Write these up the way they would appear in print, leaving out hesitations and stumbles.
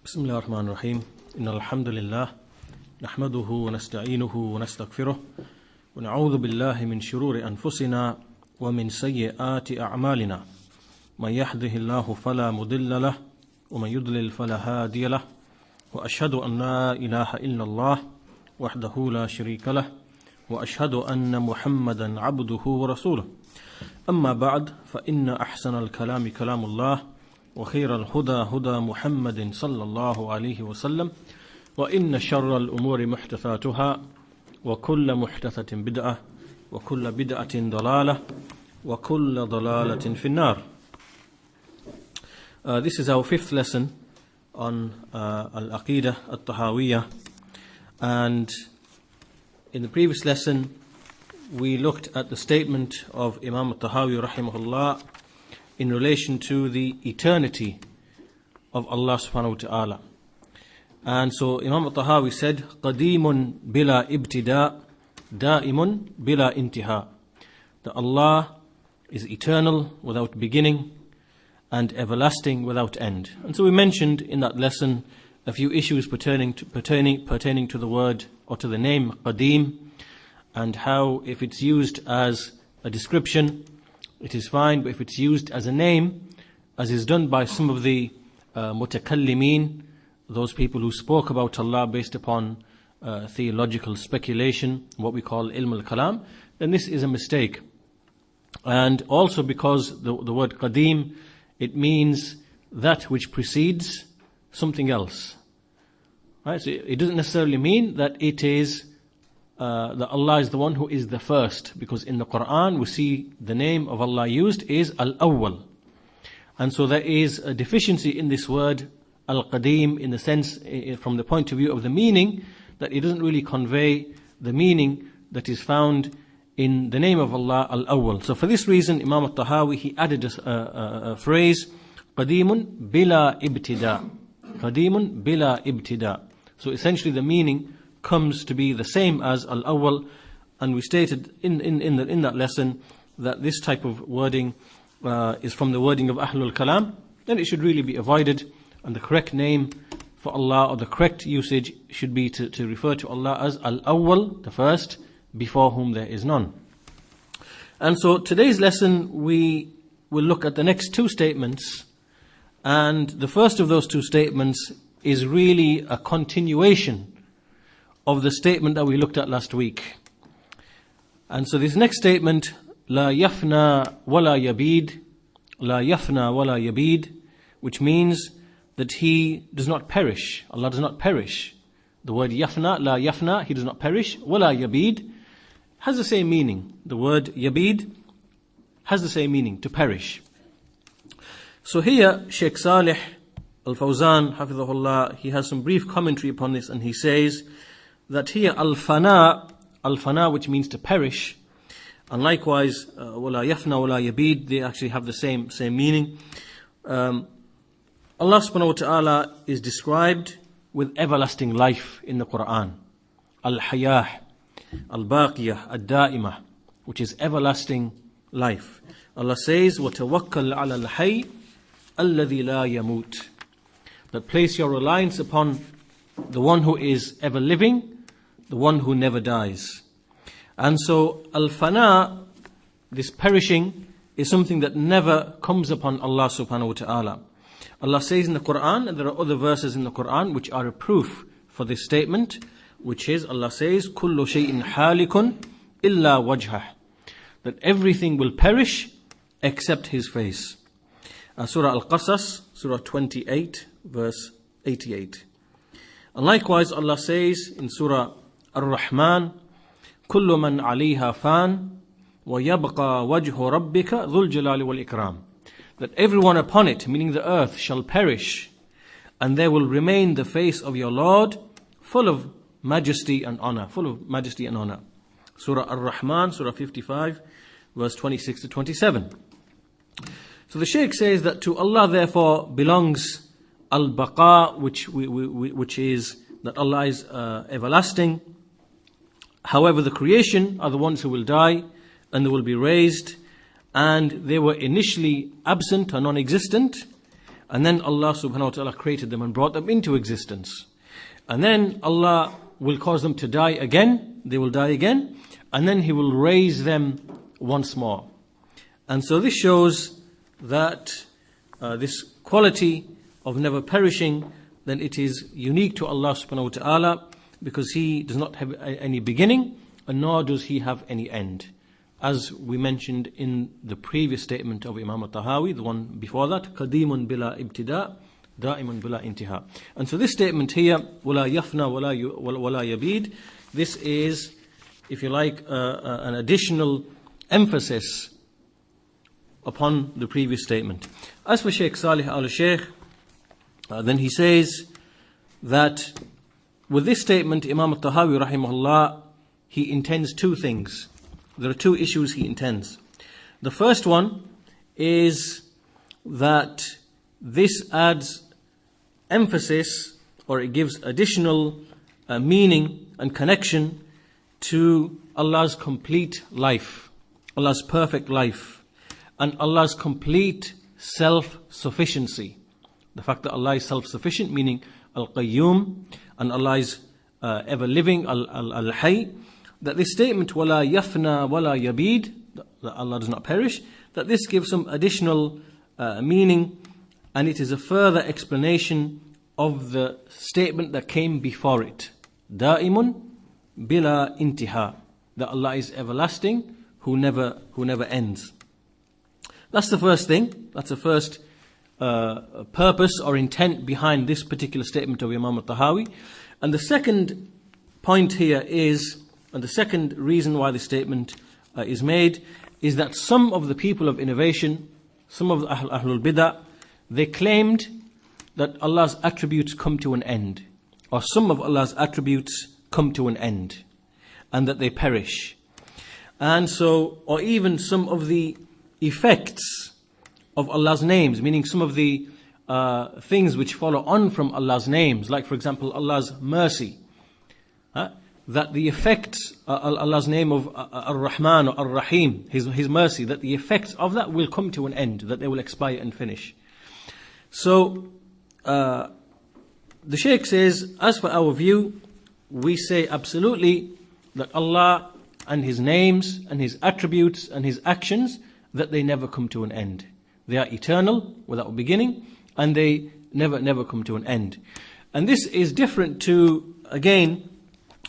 بسم الله الرحمن الرحيم إن الحمد لله نحمده ونستعينه ونستغفره ونعوذ بالله من شرور أنفسنا ومن سيئات أعمالنا من يهده الله فلا مضل له ومن يضلل فلا هادي له وأشهد أن لا إله إلا الله وحده لا شريك له وأشهد أن محمدا عبده ورسوله أما بعد فإن أحسن الكلام كلام الله وخير الهدى هدى محمد صلى الله عليه وسلم وإن شر الأمور محدثاتها وكل محدثة بدعة وكل بدعة ضلالة وكل ضلالة في النار. This is our fifth lesson on Al-Aqidah Al-Tahawiyah, and in the previous lesson we looked at the statement of Imam Al-Tahawi rahimahullah in relation to the eternity of Allah subhanahu wa ta'ala. And so Imam Al-Tahawi said, قَدِيمٌ بِلَا إِبْتِدَاء دَائِمٌ بِلَا إِنْتِهَاء, that Allah is eternal without beginning and everlasting without end. And so we mentioned in that lesson a few issues pertaining to the word or to the name Qadim, and how if it's used as a description it is fine, but if it's used as a name, as is done by some of the mutakallimin, those people who spoke about Allah based upon theological speculation, what we call ilm al-kalam, then this is a mistake. And also because the word qadim, it means that which precedes something else. Right? So it doesn't necessarily mean that it is that Allah is the one who is the first, because in the Quran we see the name of Allah used is Al-Awwal. And so there is a deficiency in this word Al-Qadim, in the sense, from the point of view of the meaning, that it doesn't really convey the meaning that is found in the name of Allah, Al-Awwal. So for this reason, Imam Al-Tahawi, he added a phrase, Qadimun bila ibtida. Qadimun bila ibtida. So essentially the meaning comes to be the same as Al-Awwal, and we stated in that lesson that this type of wording is from the wording of Ahlul Kalam, then it should really be avoided, and the correct name for Allah, or the correct usage, should be to refer to Allah as Al-Awwal, the first, before whom there is none. And so today's lesson we will look at the next two statements, and the first of those two statements is really a continuation of the statement that we looked at last week. And so this next statement, La yafna wala yabid, La yafna wala yabid, which means that He does not perish. Allah does not perish. The word yafna, la yafna, He does not perish. Wala yabid has the same meaning. The word yabid has the same meaning, to perish. So here, Sheikh Salih Al-Fawzan, Hafidhahullah, he has some brief commentary upon this, and he says that here al-fana, which means to perish, and likewise wala yafna wala yabid, they actually have the same meaning. Allah subhanahu wa ta'ala is described with everlasting life in the Quran. Al-hayah, al-baqiyah, ad-da'imah, which is everlasting life. Allah says, وَتَوَكَّلْ عَلَى الْحَيِّ الَّذِي لَا يَمُوتُ, that place your reliance upon the one who is ever living, the one who never dies. And so al-fana, this perishing, is something that never comes upon Allah subhanahu wa ta'ala. Allah says in the Quran, and there are other verses in the Quran which are a proof for this statement, which is, Allah says, كُلُّ شَيْءٍ حَالِكٌ إِلَّا وَجْهَهُ, that everything will perish except His face. Surah Al-Qasas, Surah 28, verse 88. And likewise Allah says in Surah Ar-Rahman, كُلُّ مَنْ عَلَيْهَا فَانٍ وَيَبْقَى وَجْهُ رَبِّكَ ذُو الْجَلَالِ وَالْإِكْرَامِ, that everyone upon it, meaning the earth, shall perish, and there will remain the face of your Lord, full of majesty and honor. Full of majesty and honor. Surah Ar-Rahman, Surah 55, verse 26 to 27. So the Shaykh says that to Allah therefore belongs al-baqa, which is that Allah is everlasting. However, the creation are the ones who will die and they will be raised, and they were initially absent or non-existent, And then Allah subhanahu wa ta'ala created them and brought them into existence. And then Allah will cause them to die again. They will die again. And then He will raise them once more. And so this shows that this quality of never perishing, then it is unique to Allah subhanahu wa ta'ala, because He does not have any beginning, and nor does He have any end. As we mentioned in the previous statement of Imam al-Tahawi, the one before that, قَدِيمٌ بِلَا إِبْتِدَاء دَائِمٌ بِلَا إِنْتِهَاء. And so this statement here, وَلَا يَفْنَى وَلَا يَبِيد, this is, if you like, an additional emphasis upon the previous statement. As for Shaykh Salih al-Shaykh, then he says that with this statement, Imam al-Tahawi rahimahullah, he intends two things. There are two issues he intends. The first one is that this adds emphasis, or it gives additional meaning and connection to Allah's complete life, Allah's perfect life, and Allah's complete self-sufficiency. The fact that Allah is self-sufficient, meaning Al-Qayyum, and Allah is ever-living, Al-Hayy, that this statement, وَلَا يَفْنَى وَلَا يَبِيد, that Allah does not perish, that this gives some additional meaning, and it is a further explanation of the statement that came before it. دَائِمٌ بِلَا إِنْتِهَا, that Allah is everlasting, who never ends. That's the first thing. That's the first purpose or intent behind this particular statement of Imam al-Tahawi. And the second point here is, and the second reason why this statement is made, is that some of the people of innovation, some of the Ahlul Bid'ah, they claimed that Allah's attributes come to an end, or some of Allah's attributes come to an end, and that they perish. And so, or even some of the effects of Allah's names, meaning some of the things which follow on from Allah's names, like for example Allah's mercy, that the effects, Allah's name of Ar-Rahman or Ar-Rahim, His mercy, that the effects of that will come to an end, that they will expire and finish. So the Shaykh says, as for our view, we say absolutely that Allah and His names and His attributes and His actions, that they never come to an end. They are eternal, without beginning, and they never come to an end. And this is different to, again,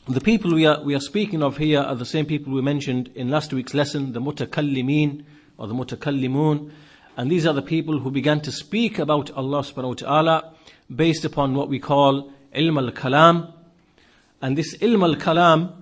the people we are speaking of here are the same people we mentioned in last week's lesson, the mutakallimin or the mutakallimun. And these are the people who began to speak about Allah subhanahu wa ta'ala based upon what we call ilm al-kalam. And this ilm al-kalam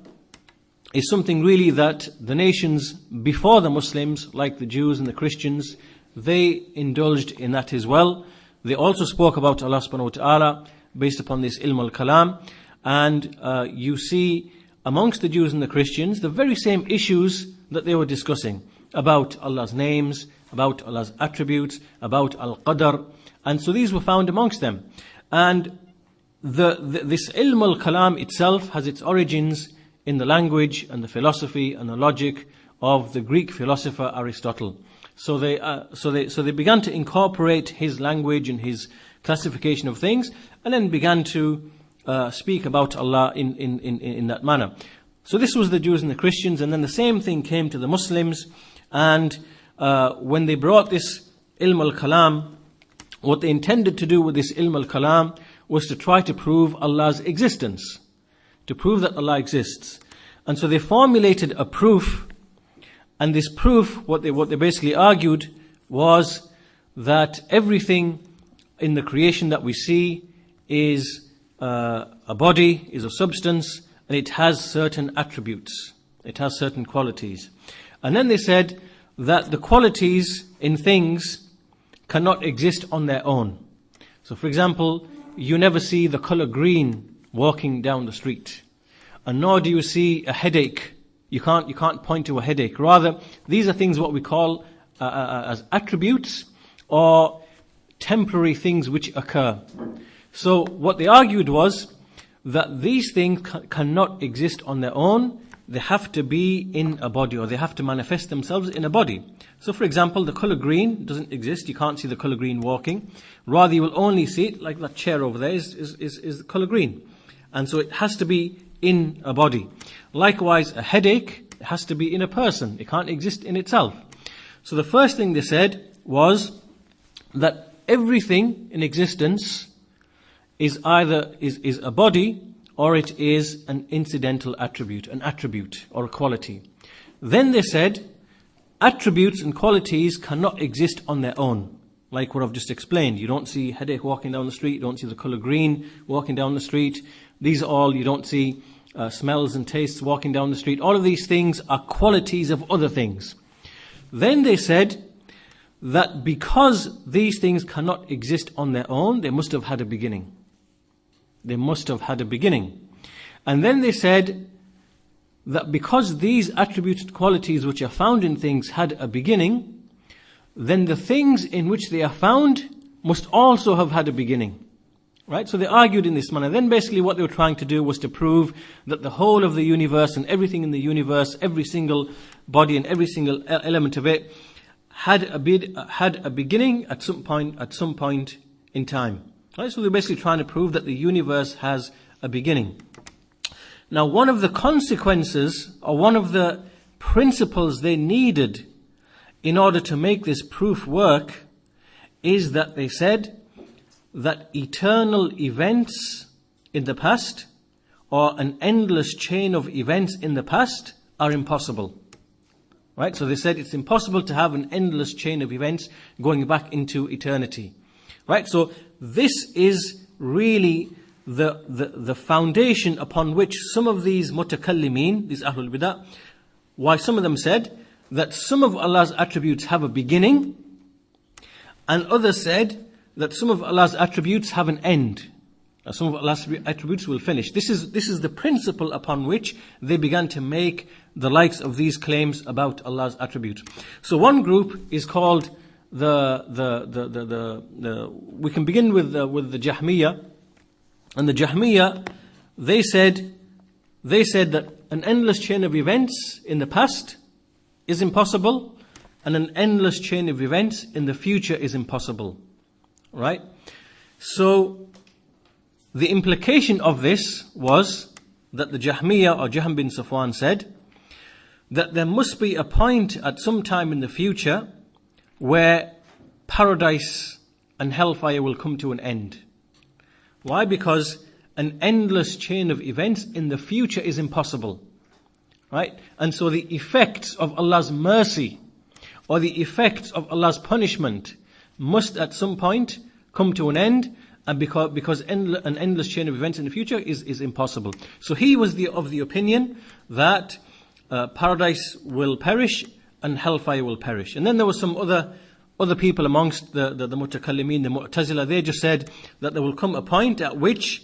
is something really that the nations before the Muslims, like the Jews and the Christians, they indulged in that as well. They also spoke about Allah subhanahu wa ta'ala based upon this ilm al-kalam. And you see amongst the Jews and the Christians the very same issues that they were discussing about Allah's names, about Allah's attributes, about Al-Qadar. And so these were found amongst them. And this ilm al-kalam itself has its origins in the language and the philosophy and the logic of the Greek philosopher Aristotle. So they began to incorporate his language and his classification of things, and then began to speak about Allah in that manner. So this was the Jews and the Christians, and then the same thing came to the Muslims. And when they brought this ilm al-kalam, what they intended to do with this ilm al-kalam was to try to prove Allah's existence, to prove that Allah exists. And so they formulated a proof, and this proof, what they basically argued was that everything in the creation that we see is a body, is a substance, and it has certain attributes, it has certain qualities. And then they said that the qualities in things cannot exist on their own. So for example, you never see the color green walking down the street, and nor do you see a headache. You can't point to a headache. Rather, these are things what we call as attributes or temporary things which occur. So what they argued was that these things cannot exist on their own. they have to be in a body, or they have to manifest themselves in a body. So for example, the colour green doesn't exist. You can't see the colour green walking. Rather, you will only see it, like that chair over there is the colour green. And so it has to be in a body. Likewise, a headache has to be in a person. It can't exist in itself. So the first thing they said was that everything in existence is either is a body, or it is an incidental attribute, an attribute or a quality. Then they said, attributes and qualities cannot exist on their own. Like what I've just explained. You don't see headache walking down the street, you don't see the colour green walking down the street. These are all, you don't see smells and tastes walking down the street. All of these things are qualities of other things. Then they said that because these things cannot exist on their own, they must have had a beginning. They must have had a beginning. And then they said that because these attributed qualities which are found in things had a beginning, then the things in which they are found must also have had a beginning. Right? So they argued in this manner. Then basically what they were trying to do was to prove that the whole of the universe and everything in the universe, every single body and every single element of it, had a beginning at some point in time. Right? So they're basically trying to prove that the universe has a beginning. Now, one of the consequences, or one of the principles they needed in order to make this proof work, is that they said that eternal events in the past, or an endless chain of events in the past, are impossible. Right? So they said it's impossible to have an endless chain of events going back into eternity. Right? So this is really the foundation upon which some of these mutakallimin, these Ahlul Bidah, why some of them said that some of Allah's attributes have a beginning, and others said that some of Allah's attributes have an end. Some of Allah's attributes will finish. This is the principle upon which they began to make the likes of these claims about Allah's attributes. So one group is called we can begin with the Jahmiyyah. And the Jahmiyyah, they said that an endless chain of events in the past is impossible, and an endless chain of events in the future is impossible. Right? So the implication of this was that the Jahmiyyah, or Jahm bin Safwan, said that there must be a point at some time in the future where paradise and hellfire will come to an end. Why? Because an endless chain of events in the future is impossible. Right? And so the effects of Allah's mercy, or the effects of Allah's punishment, must at some point come to an end, and because an endless chain of events in the future is impossible. So he was of the opinion that paradise will perish and hellfire will perish. And then there were some other people amongst the mutakallimin, the Mu'tazila. They just said that there will come a point at which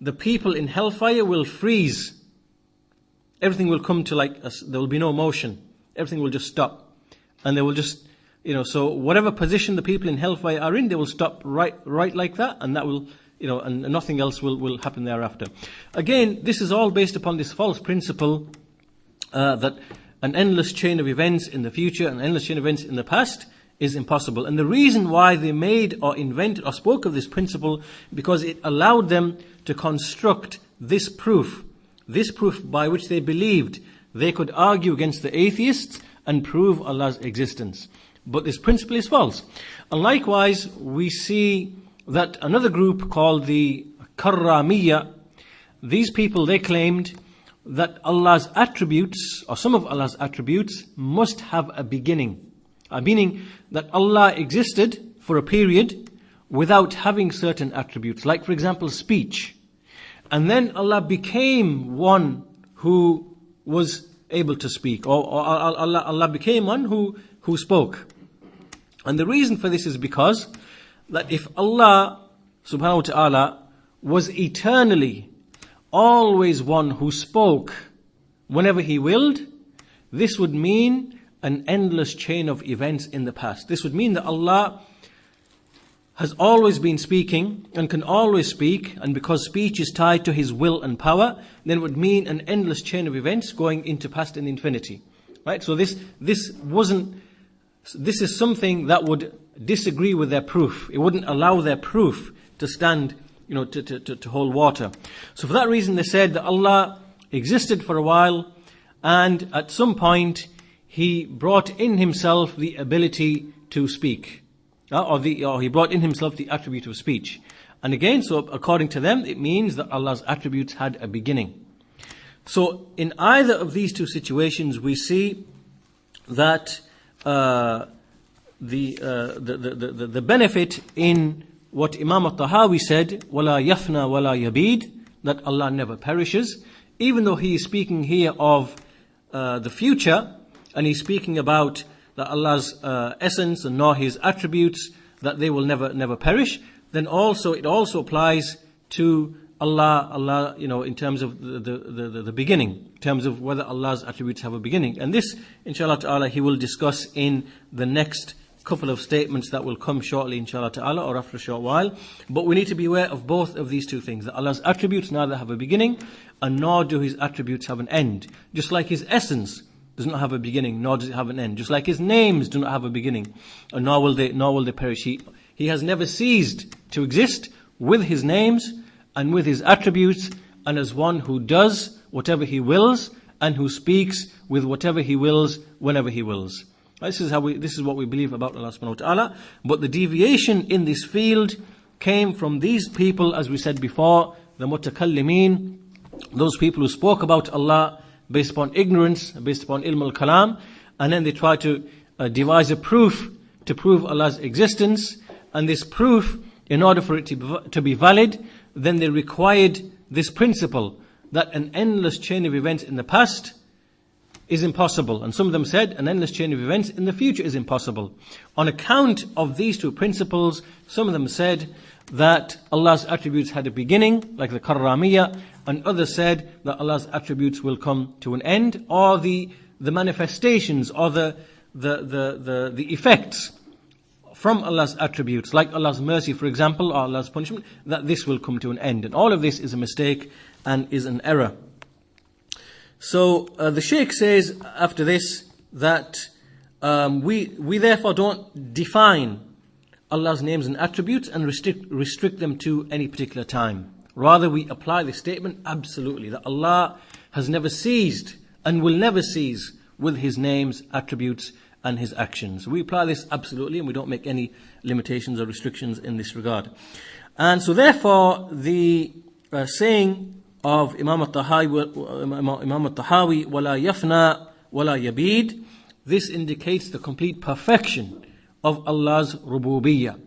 the people in hellfire will freeze. Everything will come to there will be no motion. Everything will just stop. And they will just, so whatever position the people in hellfire are in, they will stop right like that, and that will, and nothing else will happen thereafter. Again, this is all based upon this false principle that an endless chain of events in the future, an endless chain of events in the past is impossible. And the reason why they made or invented or spoke of this principle, because it allowed them to construct this proof by which they believed they could argue against the atheists and prove Allah's existence. But this principle is false. And likewise, we see that another group called the Karramiyya, these people, they claimed that Allah's attributes, or some of Allah's attributes, must have a beginning. Meaning that Allah existed for a period without having certain attributes. Like, for example, speech. And then Allah became one who was able to speak. Or Allah became one who spoke. And the reason for this is because that if Allah subhanahu wa ta'ala was eternally always one who spoke whenever He willed, this would mean an endless chain of events in the past. This would mean that Allah has always been speaking and can always speak, and because speech is tied to his will and power, then it would mean an endless chain of events going into past and infinity. Right? So this is something that would disagree with their proof. It wouldn't allow their proof to stand, to hold water. So for that reason they said that Allah existed for a while, and at some point He brought in Himself the ability to speak. Or He brought in Himself the attribute of speech. And again, so according to them, it means that Allah's attributes had a beginning. So in either of these two situations, we see that the benefit in what Imam al-Tahawi said, وَلَا يَفْنَى وَلَا يَبِيد, that Allah never perishes, even though He is speaking here of the future, and He's speaking about that Allah's essence and nor His attributes, that they will never perish, then also it also applies to Allah, in terms of the beginning, in terms of whether Allah's attributes have a beginning. And this, inshallah ta'ala, He will discuss in the next couple of statements that will come shortly, inshallah ta'ala, or after a short while. But we need to be aware of both of these two things, that Allah's attributes neither have a beginning, and nor do His attributes have an end. Just like His essence does not have a beginning, nor does it have an end. Just like His names do not have a beginning, and nor will they perish. He has never ceased to exist with His names and with His attributes, and as one who does whatever He wills, and who speaks with whatever He wills, whenever He wills. This is what we believe about Allah subhanahu wa ta'ala. But the deviation in this field came from these people, as we said before, the mutakallimin, those people who spoke about Allah based upon ignorance, based upon ilm al-kalam, and then they try to devise a proof to prove Allah's existence. And this proof, in order for it to be valid, then they required this principle that an endless chain of events in the past is impossible. And some of them said an endless chain of events in the future is impossible. On account of these two principles, some of them said that Allah's attributes had a beginning, like the Karramiyya, and others said that Allah's attributes will come to an end, or the manifestations, or the effects from Allah's attributes, like Allah's mercy, for example, or Allah's punishment, that this will come to an end. And all of this is a mistake and is an error. So the Shaykh says after this that we therefore don't define Allah's names and attributes and restrict them to any particular time. Rather, we apply this statement absolutely, that Allah has never ceased and will never cease with His names, attributes, and His actions. We apply this absolutely, and we don't make any limitations or restrictions in this regard. And so therefore, the saying of Imam al-Tahawi, وَلَا يَفْنَى وَلَا يَبِيد, this indicates the complete perfection of Allah's rububiyyah,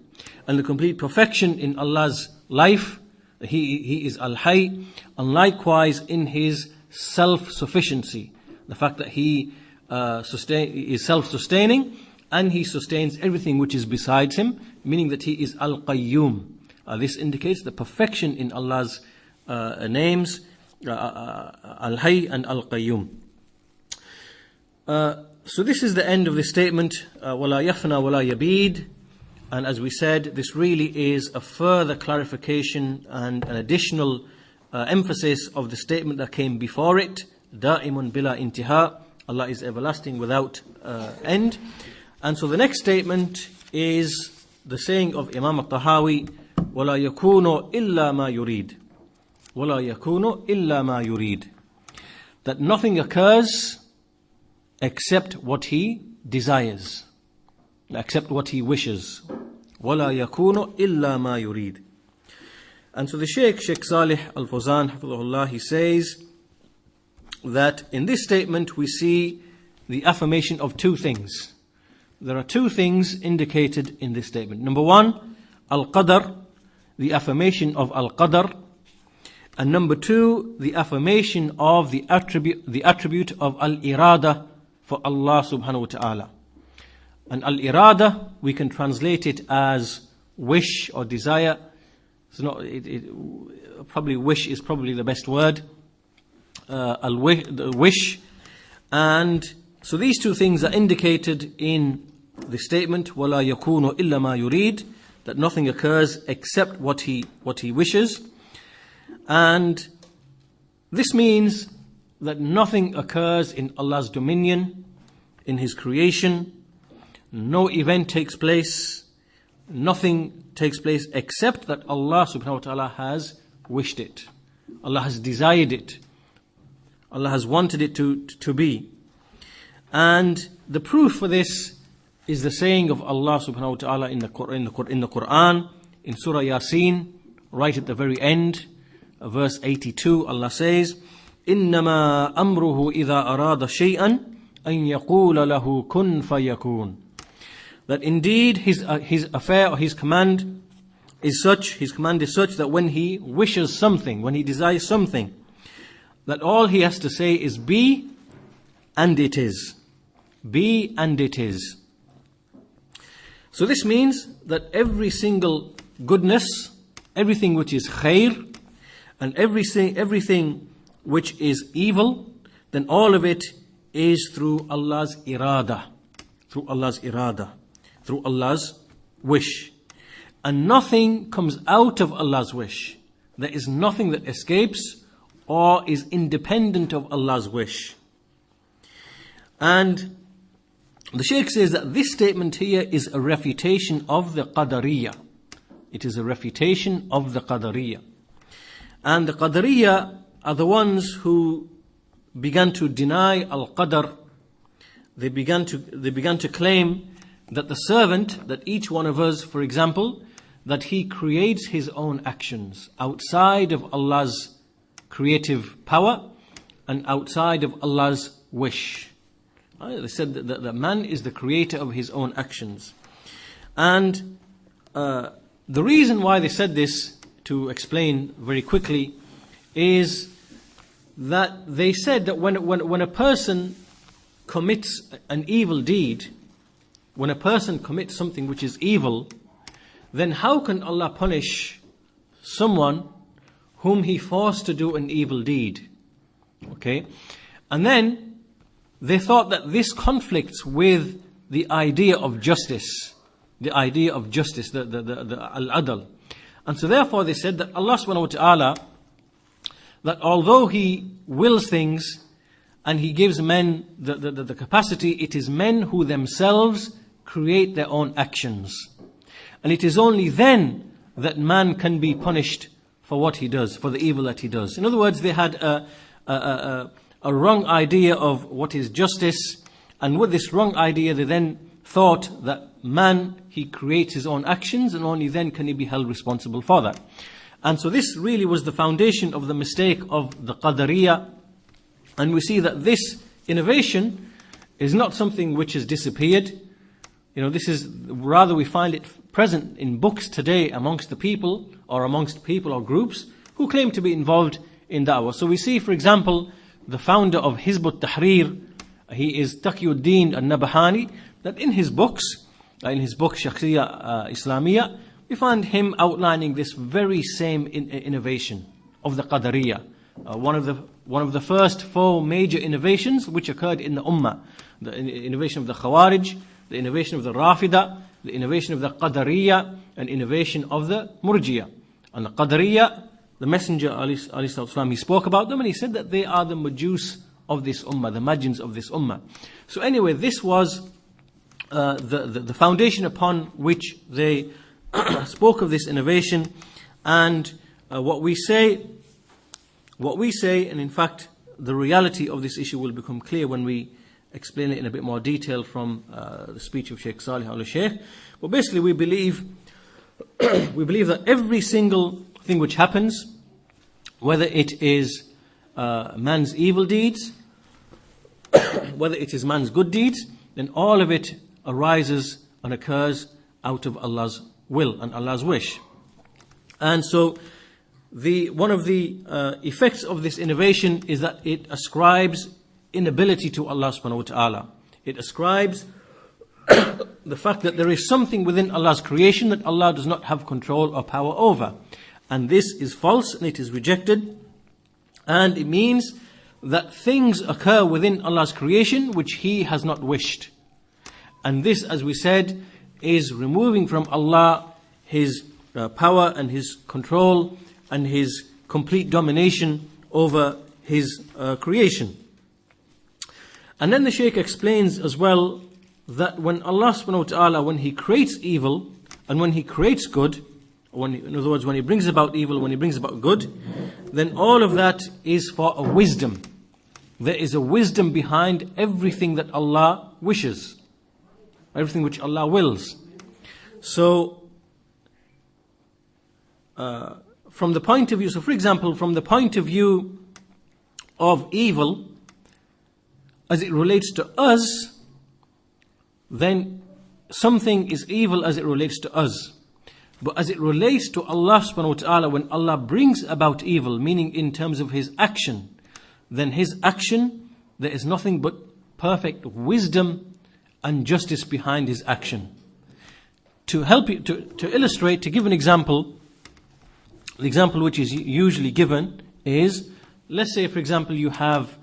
and the complete perfection in Allah's life. He is al-Hayy, and likewise in His self-sufficiency, the fact that He is self-sustaining, and He sustains everything which is besides Him, meaning that He is al-Qayyum. This indicates the perfection in Allah's names, al-Hayy and al-Qayyum. So this is the end of this statement, وَلَا يَفْنَى وَلَا يَبِيد. And as we said, this really is a further clarification and an additional emphasis of the statement that came before it, دَائِمٌ بِلَا إِنْتِهَا, Allah is everlasting without end. And so the next statement is the saying of Imam al-Tahawi, وَلَا يَكُونُ إِلَّا مَا يُرِيدُ, وَلَا يَكُونُ إِلَّا مَا يُرِيدُ, that nothing occurs except what He desires, except what He wishes. وَلَا يَكُونُ إِلَّا مَا يُرِيدُ. And so the Sheikh Salih Al-Fawzan, hafidhahullah, he says that in this statement we see the affirmation of two things. There are two things indicated in this statement. Number one, Al-Qadar, the affirmation of Al-Qadar. And number two, the affirmation of the attribute of Al-Irada for Allah subhanahu wa ta'ala. And Al-Irada, we can translate it as wish or desire. It's not, probably wish is probably the best word. The wish. And so these two things are indicated in the statement, وَلَا يَكُونُ إِلَّا مَا يُرِيدُ, that nothing occurs except what He wishes. And this means that nothing occurs in Allah's dominion, in His creation. No event takes place, nothing takes place except that Allah subhanahu wa ta'ala has wished it. Allah has desired it. Allah has wanted it to be. And the proof for this is the saying of Allah subhanahu wa ta'ala in the Quran, in Surah Yasin, right at the very end, verse 82, Allah says, إِنَّمَا أَمْرُهُ إِذَا أَرَادَ شَيْئًا أَن يَقُولَ لَهُ كُن فَيَكُونَ. That indeed his affair or his command is such that when He wishes something, when He desires something, that all He has to say is be, and it is. Be, and it is. So this means that every single goodness, everything which is khair, and everything which is evil, then all of it is through Allah's irada, through Allah's wish. And nothing comes out of Allah's wish. There is nothing that escapes or is independent of Allah's wish. And the Shaykh says that this statement here is a refutation of the Qadariyya. It is a refutation of the Qadariyya. And the Qadariyya are the ones who began to deny Al-Qadar. They began to claim that the servant, that each one of us, for example, that he creates his own actions outside of Allah's creative power and outside of Allah's wish. They said that man is the creator of his own actions. And the reason why they said this, to explain very quickly, is that they said that when a person commits an evil deed, when a person commits something which is evil, then how can Allah punish someone whom He forced to do an evil deed? Okay? And then they thought that this conflicts with the idea of justice. The idea of justice, the al-adl. And so therefore they said that Allah subhanahu wa ta'ala, that although He wills things and He gives men the capacity, it is men who themselves create their own actions. And it is only then that man can be punished for what he does, for the evil that he does. In other words, they had a wrong idea of what is justice, and with this wrong idea they then thought that man, he creates his own actions and only then can he be held responsible for that. And so this really was the foundation of the mistake of the Qadariyya. And we see that this innovation is not something which has disappeared. This is, rather we find it present in books today amongst the people or groups who claim to be involved in da'wah. So we see, for example, the founder of Hizb ut-Tahrir, he is Taqiyuddin al-Nabhani, that in his book Shakhsiyya Islamiyya, we find him outlining this very same innovation of the Qadariyya. One of the first 4 major innovations which occurred in the Ummah. The innovation of the Khawarij, the innovation of the Rafida, the innovation of the Qadariyya, and innovation of the Murjiya. And the Qadariyya, the Messenger ﷺ, he spoke about them and he said that they are the Majus of this Ummah, the Majins of this Ummah. So anyway, this was the foundation upon which they spoke of this innovation. And what we say, and in fact the reality of this issue will become clear when we explain it in a bit more detail from the speech of Sheikh Salih al-Sheikh. But basically we believe that every single thing which happens, whether it is man's evil deeds, whether it is man's good deeds, then all of it arises and occurs out of Allah's will and Allah's wish. And so one of the effects of this innovation is that it ascribes inability to Allah subhanahu wa ta'ala. It ascribes the fact that there is something within Allah's creation that Allah does not have control or power over. And this is false and it is rejected. And it means that things occur within Allah's creation which He has not wished. And this, as we said, is removing from Allah His power and His control and His complete domination over His creation. And then the Shaykh explains as well that when Allah subhanahu wa ta'ala, when He creates evil and when He creates good, in other words, when He brings about evil, when He brings about good, then all of that is for a wisdom. There is a wisdom behind everything that Allah wishes, everything which Allah wills. So, from the point of view, so for example, from the point of view of evil, as it relates to us, then something is evil as it relates to us. But as it relates to Allah subhanahu wa ta'ala, when Allah brings about evil, meaning in terms of His action, then His action, there is nothing but perfect wisdom and justice behind His action. To help you, to illustrate, to give an example, the example which is usually given is, let's say for example you have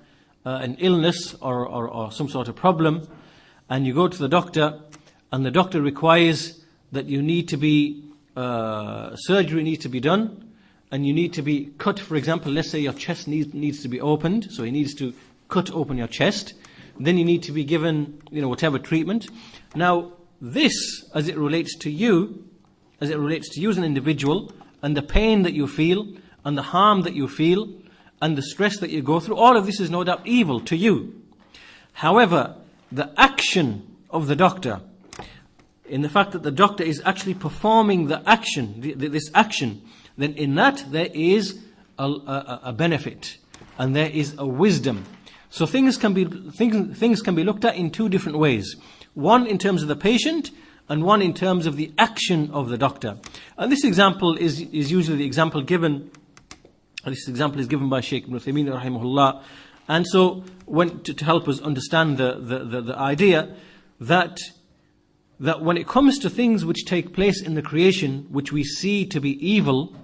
an illness or some sort of problem, and you go to the doctor, and the doctor requires that you need to be, surgery needs to be done, and you need to be cut, for example, let's say your chest needs to be opened, so he needs to cut open your chest, then you need to be given, whatever treatment. Now, this, as it relates to you as an individual, and the pain that you feel, and the harm that you feel, and the stress that you go through, all of this is no doubt evil to you. However, the action of the doctor, in the fact that the doctor is actually performing the action, this action, then in that there is a benefit, and there is a wisdom. So things can be looked at in two different ways. One in terms of the patient, and one in terms of the action of the doctor. And this example is usually the example given. This example is given by Shaykh Ibn Uthaymeen rahimahullah. And so, to help us understand the idea that when it comes to things which take place in the creation, which we see to be evil,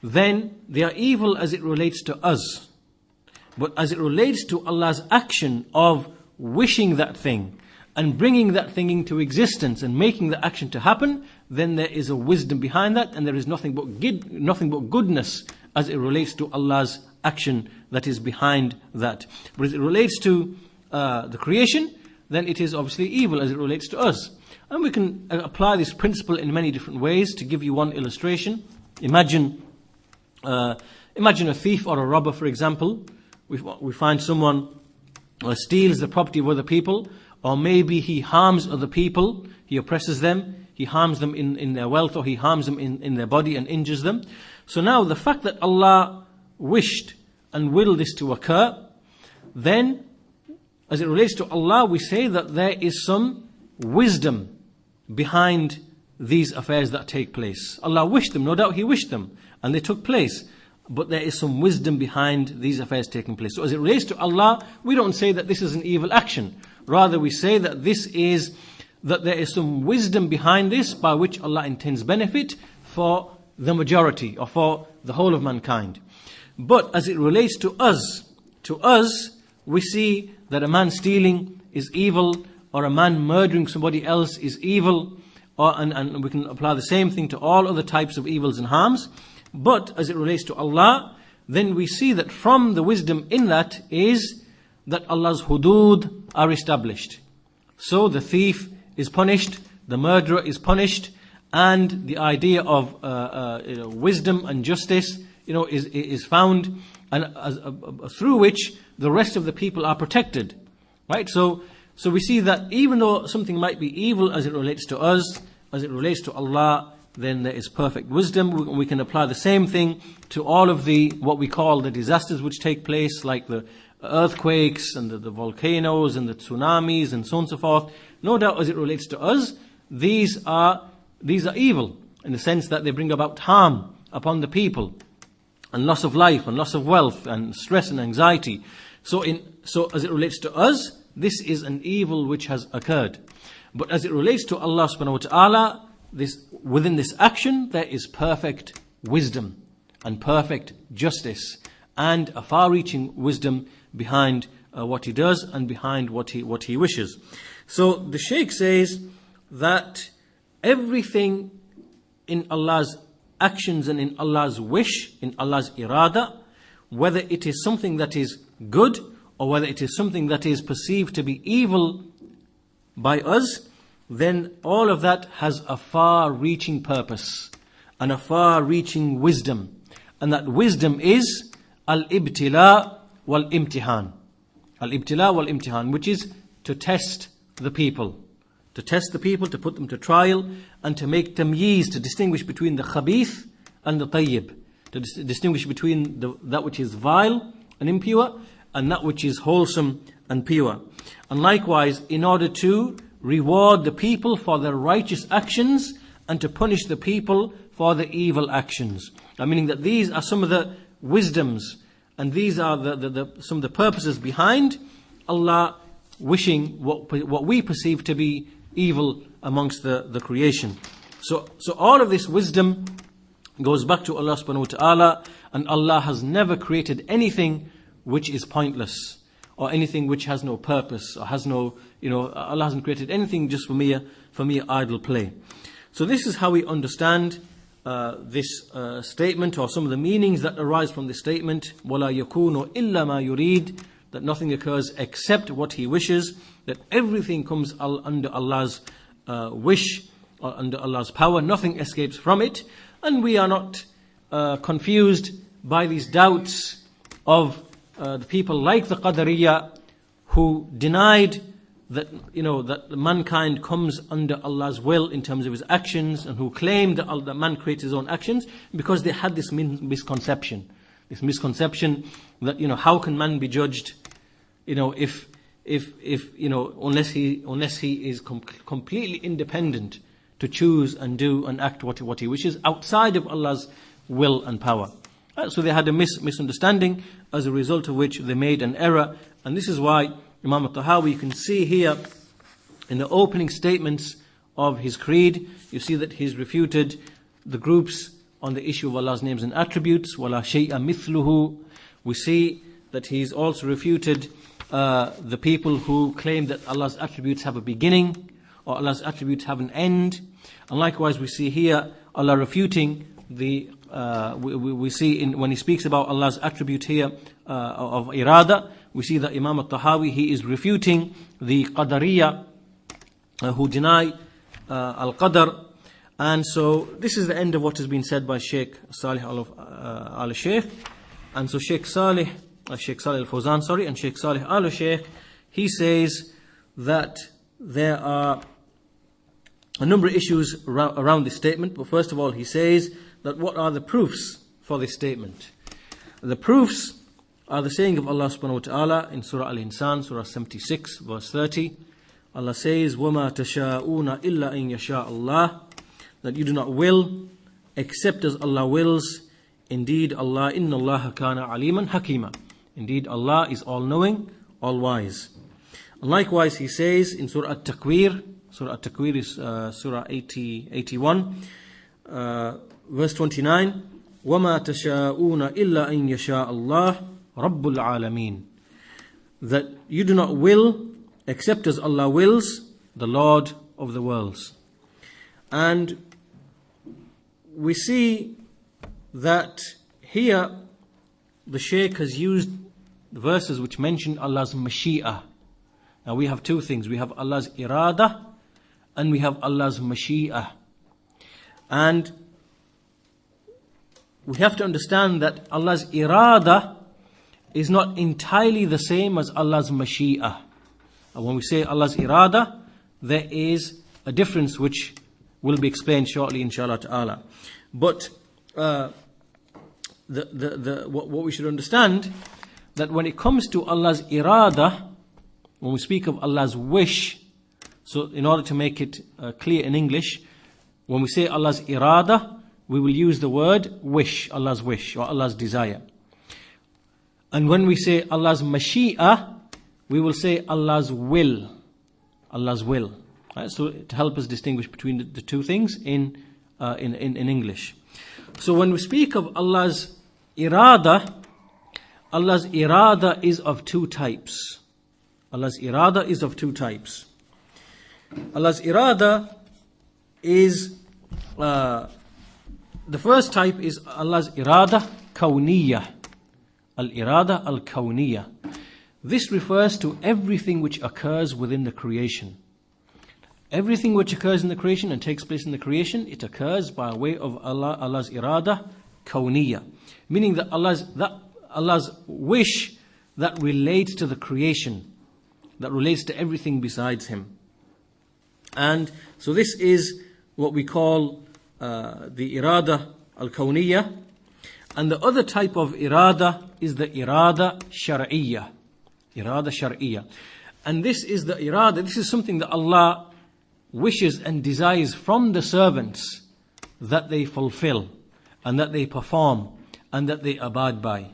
then they are evil as it relates to us. But as it relates to Allah's action of wishing that thing, and bringing that thing into existence and making the action to happen, then there is a wisdom behind that, and there is nothing but goodness as it relates to Allah's action that is behind that. But as it relates to the creation, then it is obviously evil as it relates to us. And we can apply this principle in many different ways. To give you one illustration, imagine a thief or a robber, for example. We find someone steals the property of other people, or maybe he harms other people, he oppresses them, he harms them in their wealth, or he harms them in their body and injures them. So now the fact that Allah wished and willed this to occur, then as it relates to Allah, we say that there is some wisdom behind these affairs that take place. Allah wished them, no doubt He wished them, and they took place. But there is some wisdom behind these affairs taking place. So as it relates to Allah, we don't say that this is an evil action. Rather, we say that that there is some wisdom behind this by which Allah intends benefit for the majority or for the whole of mankind. But as it relates to us, we see that a man stealing is evil, or a man murdering somebody else is evil, and we can apply the same thing to all other types of evils and harms. But as it relates to Allah, then we see that from the wisdom in that is that Allah's hudud are established. So the thief is punished, the murderer is punished, and the idea of wisdom and justice, is found, and through which the rest of the people are protected, right? So we see that even though something might be evil as it relates to us, as it relates to Allah, then there is perfect wisdom. We can apply the same thing to all of what we call the disasters which take place, like the earthquakes and the volcanoes and the tsunamis and so on and so forth. No doubt as it relates to us, these are evil in the sense that they bring about harm upon the people, and loss of life and loss of wealth and stress and anxiety. So as it relates to us, this is an evil which has occurred. But as it relates to Allah subhanahu wa ta'ala, within this action there is perfect wisdom and perfect justice and a far-reaching wisdom behind what He does and behind what he wishes. So the Shaykh says that everything in Allah's actions and in Allah's wish, in Allah's irada, whether it is something that is good or whether it is something that is perceived to be evil by us, then all of that has a far-reaching purpose and a far-reaching wisdom. And that wisdom is al-ibtila wal-imtihan. Al-ibtila wal-imtihan, which is to test the people. To test the people, to put them to trial, and to make tamyiz, to distinguish between the khabith and the tayyib. To distinguish between that which is vile and impure and that which is wholesome and pure. And likewise, in order to reward the people for their righteous actions and to punish the people for the evil actions. Meaning that these are some of the wisdoms and these are some of the purposes behind Allah wishing what we perceive to be evil amongst the creation. So all of this wisdom goes back to Allah subhanahu wa ta'ala, and Allah has never created anything which is pointless or anything which has no purpose or has no, Allah hasn't created anything just for mere idle play. So this is how we understand this statement, or some of the meanings that arise from this statement. وَلَا يَكُونُ إِلَّا مَا يُرِيدُ, that nothing occurs except what He wishes, that everything comes under Allah's wish or under Allah's power, nothing escapes from it, and we are not confused by these doubts of the people like the Qadariyya, who denied that that mankind comes under Allah's will in terms of his actions, and who claimed that man creates his own actions, because they had this misconception that how can man be judged if unless he is completely independent to choose and do and act what he wishes outside of Allah's will and power. So they had a misunderstanding, as a result of which they made an error. And this is why Imam al-Tahawi, you can see here in the opening statements of his creed, you see that he's refuted the groups on the issue of Allah's names and attributes, وَلَا شَيْءَ مِثْلُهُ. We see that he's also refuted the people who claim that Allah's attributes have a beginning or Allah's attributes have an end. And likewise we see here Allah refuting we see when he speaks about Allah's attribute here of irada, we see that Imam al-Tahawi, he is refuting the Qadariyya who deny al-Qadar. And so this is the end of what has been said by Sheikh Salih al-Sheikh. And so Sheikh Salih al-Fawzan, and Sheikh Salih al-Sheikh, he says that there are a number of issues around this statement. But first of all, he says that what are the proofs for this statement? The proofs are the saying of Allah subhanahu wa ta'ala in Surah Al-Insan, Surah 76, verse 30. Allah says, وَمَا تَشَاءُونَ إِلَّا إِن يَشَاءَ اللَّهُ, that you do not will except as Allah wills. Indeed, Allah, إِنَّ اللَّهَ كَانَ عَلِيمًا حَكِيمًا. Indeed, Allah is all-knowing, all-wise. And likewise, he says in Surah At-Takwir, Surah At-Takwir is Surah 81, verse 29, وَمَا تَشَاءُونَ إِلَّا أَن يَشَاءَ اللَّهُ رَبُّ الْعَالَمِينَ, that you do not will except as Allah wills, the Lord of the worlds. And we see that here the Shaykh has used verses which mention Allah's mashi'ah. Now we have two things. We have Allah's irada and we have Allah's mashi'ah. And we have to understand that Allah's irada is not entirely the same as Allah's mashi'ah. And when we say Allah's irada, there is a difference which will be explained shortly, inshallah ta'ala. But what we should understand, that when it comes to Allah's irada, when we speak of Allah's wish, so in order to make it clear in English, when we say Allah's irada, we will use the word wish, Allah's wish or Allah's desire. And when we say Allah's mashi'ah, we will say Allah's will. Allah's will. Right? So to help us distinguish between the two things in English. So when we speak of Allah's irada is of two types. Allah's irada is of two types. Allah's irada is the first type is Allah's irada kawniyah. Al-irada al-kawniyah. This refers to everything which occurs within the creation. Everything which occurs in the creation and takes place in the creation, it occurs by way of Allah's irada kawniyah. Meaning that Allah's wish that relates to the creation, that relates to everything besides Him. And so this is what we call the irada al-kawniyah. And the other type of irada is the irada shar'iyyah. Irada shar'iyyah. And this is the irada, this is something that Allah wishes and desires from the servants that they fulfill and that they perform and that they abide by.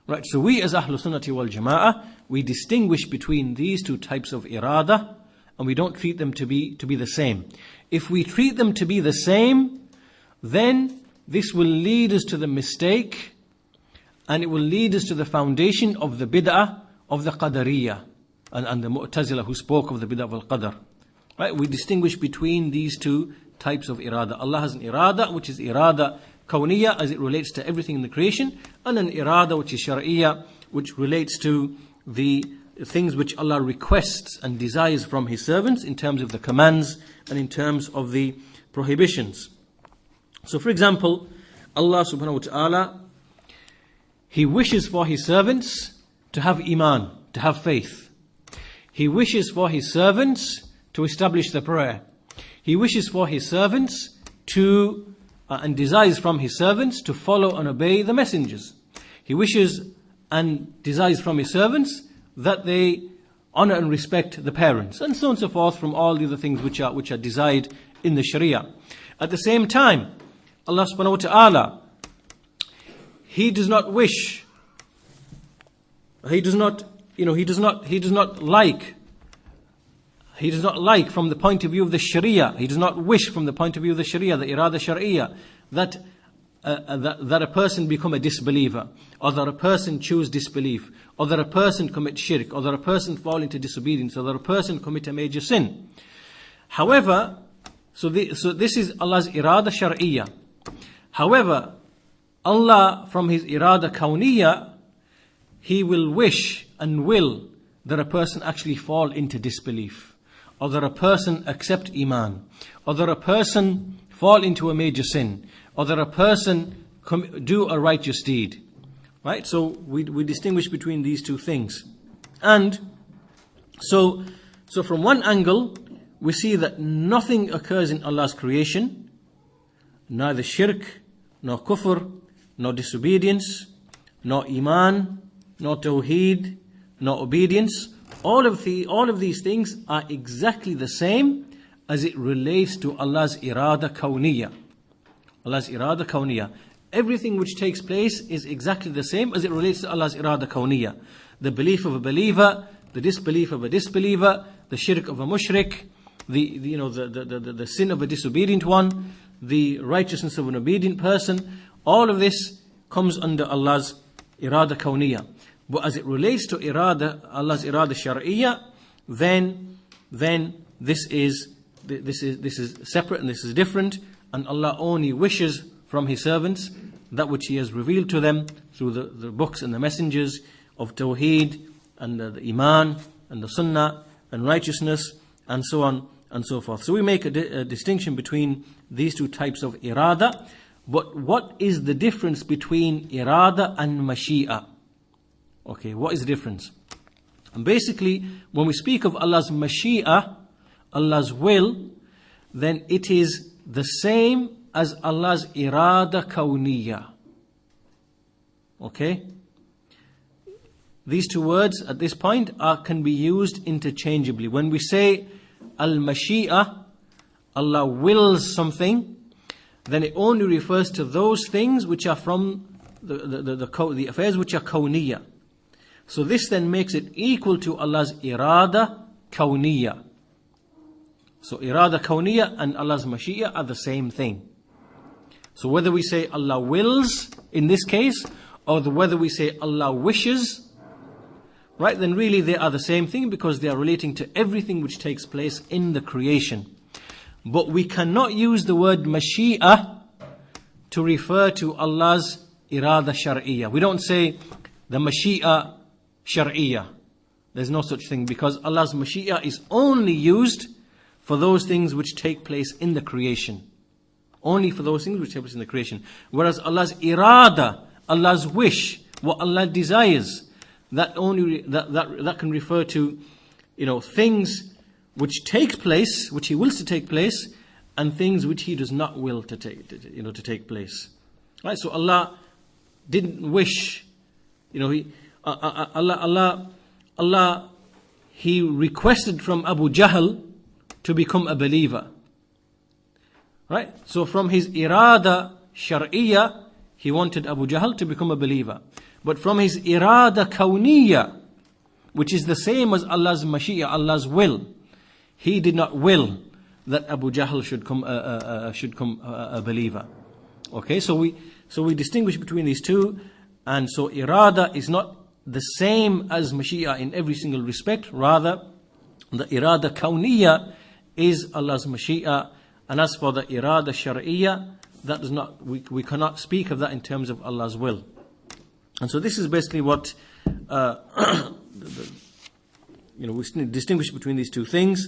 Right, so we as Ahlul Sunnati wal Jama'ah, we distinguish between these two types of irada, and we don't treat them to be the same. If we treat them to be the same, then this will lead us to the mistake, and it will lead us to the foundation of the bid'ah of the Qadariyah and the Mu'tazila who spoke of the bid'ah of al-Qadar. Right, we distinguish between these two types of irada. Allah has an irada which is irada kawniyah as it relates to everything in the creation, and an irada which is shar'iyyah which relates to the things which Allah requests and desires from His servants in terms of the commands and in terms of the prohibitions. So for example, Allah subhanahu wa ta'ala, He wishes for His servants to have iman, to have faith. He wishes for His servants to establish the prayer. He wishes for His servants to, and desires from His servants to follow and obey the messengers. He wishes and desires from His servants that they honor and respect the parents, and so on and so forth, from all the other things which are desired in the Sharia. At the same time, Allah subhanahu wa ta'ala, He does not wish, He does not like from the point of view of the Sharia, He does not wish from the point of view of the Sharia, the irada shar'iyyah, that a person become a disbeliever, or that a person choose disbelief, or that a person commit shirk, or that a person fall into disobedience, or that a person commit a major sin. However, so this is Allah's irada shar'iyyah. However, Allah from His irada kawniyah, He will wish and will that a person actually fall into disbelief, or that a person accept iman, or that a person fall into a major sin, or that a person do a righteous deed. Right? So we distinguish between these two things. And so from one angle, we see that nothing occurs in Allah's creation, neither shirk, nor kufr, nor disobedience, nor iman, nor tawheed, nor obedience. All of these things are exactly the same as it relates to Allah's irada kawniyah. Allah's irada kawniyah. Everything which takes place is exactly the same as it relates to Allah's irada kawniyah. The belief of a believer, the disbelief of a disbeliever, the shirk of a mushrik, the sin of a disobedient one, the righteousness of an obedient person, all of this comes under Allah's irada kawniyah. But as it relates to Allah's irada shar'iyyah, then this is separate and this is different, and Allah only wishes from His servants that which He has revealed to them through the books and the messengers of Tawheed and the Iman and the Sunnah and righteousness and so on and so forth. So we make a distinction between these two types of irada. But what is the difference between irada and mashi'a? Okay, what is the difference? And basically, when we speak of Allah's mashi'a, Allah's will, then it is the same as Allah's irada kawniyah. Okay? These two words at this point can be used interchangeably. When we say al-mashi'a, Allah wills something, then it only refers to those things which are from the affairs which are kawniyah. So this then makes it equal to Allah's irada kawniyah. So irada kawniyah and Allah's mashi'a are the same thing. So whether we say Allah wills in this case, or whether we say Allah wishes, right, then really they are the same thing, because they are relating to everything which takes place in the creation. But we cannot use the word mashi'a to refer to Allah's irada shar'iyya. We don't say the mashi'a shar'iyya. There's no such thing, because Allah's mashi'a is only used for those things which take place in the creation. Only for those things which take place in the creation. Whereas Allah's irada, Allah's wish, what Allah desires, that can refer to, things which take place, which He wills to take place, and things which He does not will to take place. Right? So Allah didn't wish, Allah, He requested from Abu Jahl to become a believer. Right? So from His irada shar'iyya, He wanted Abu Jahl to become a believer. But from His irada kawniyya, which is the same as Allah's mashi'a, Allah's will, He did not will that Abu Jahl should come a believer. Okay, so we distinguish between these two, and so irada is not the same as mashi'a in every single respect. Rather, the irada kawniyya is Allah's mashi'a, and as for the irada shar'iyya, that does not, we cannot speak of that in terms of Allah's will. And so this is basically what we distinguish between these two things.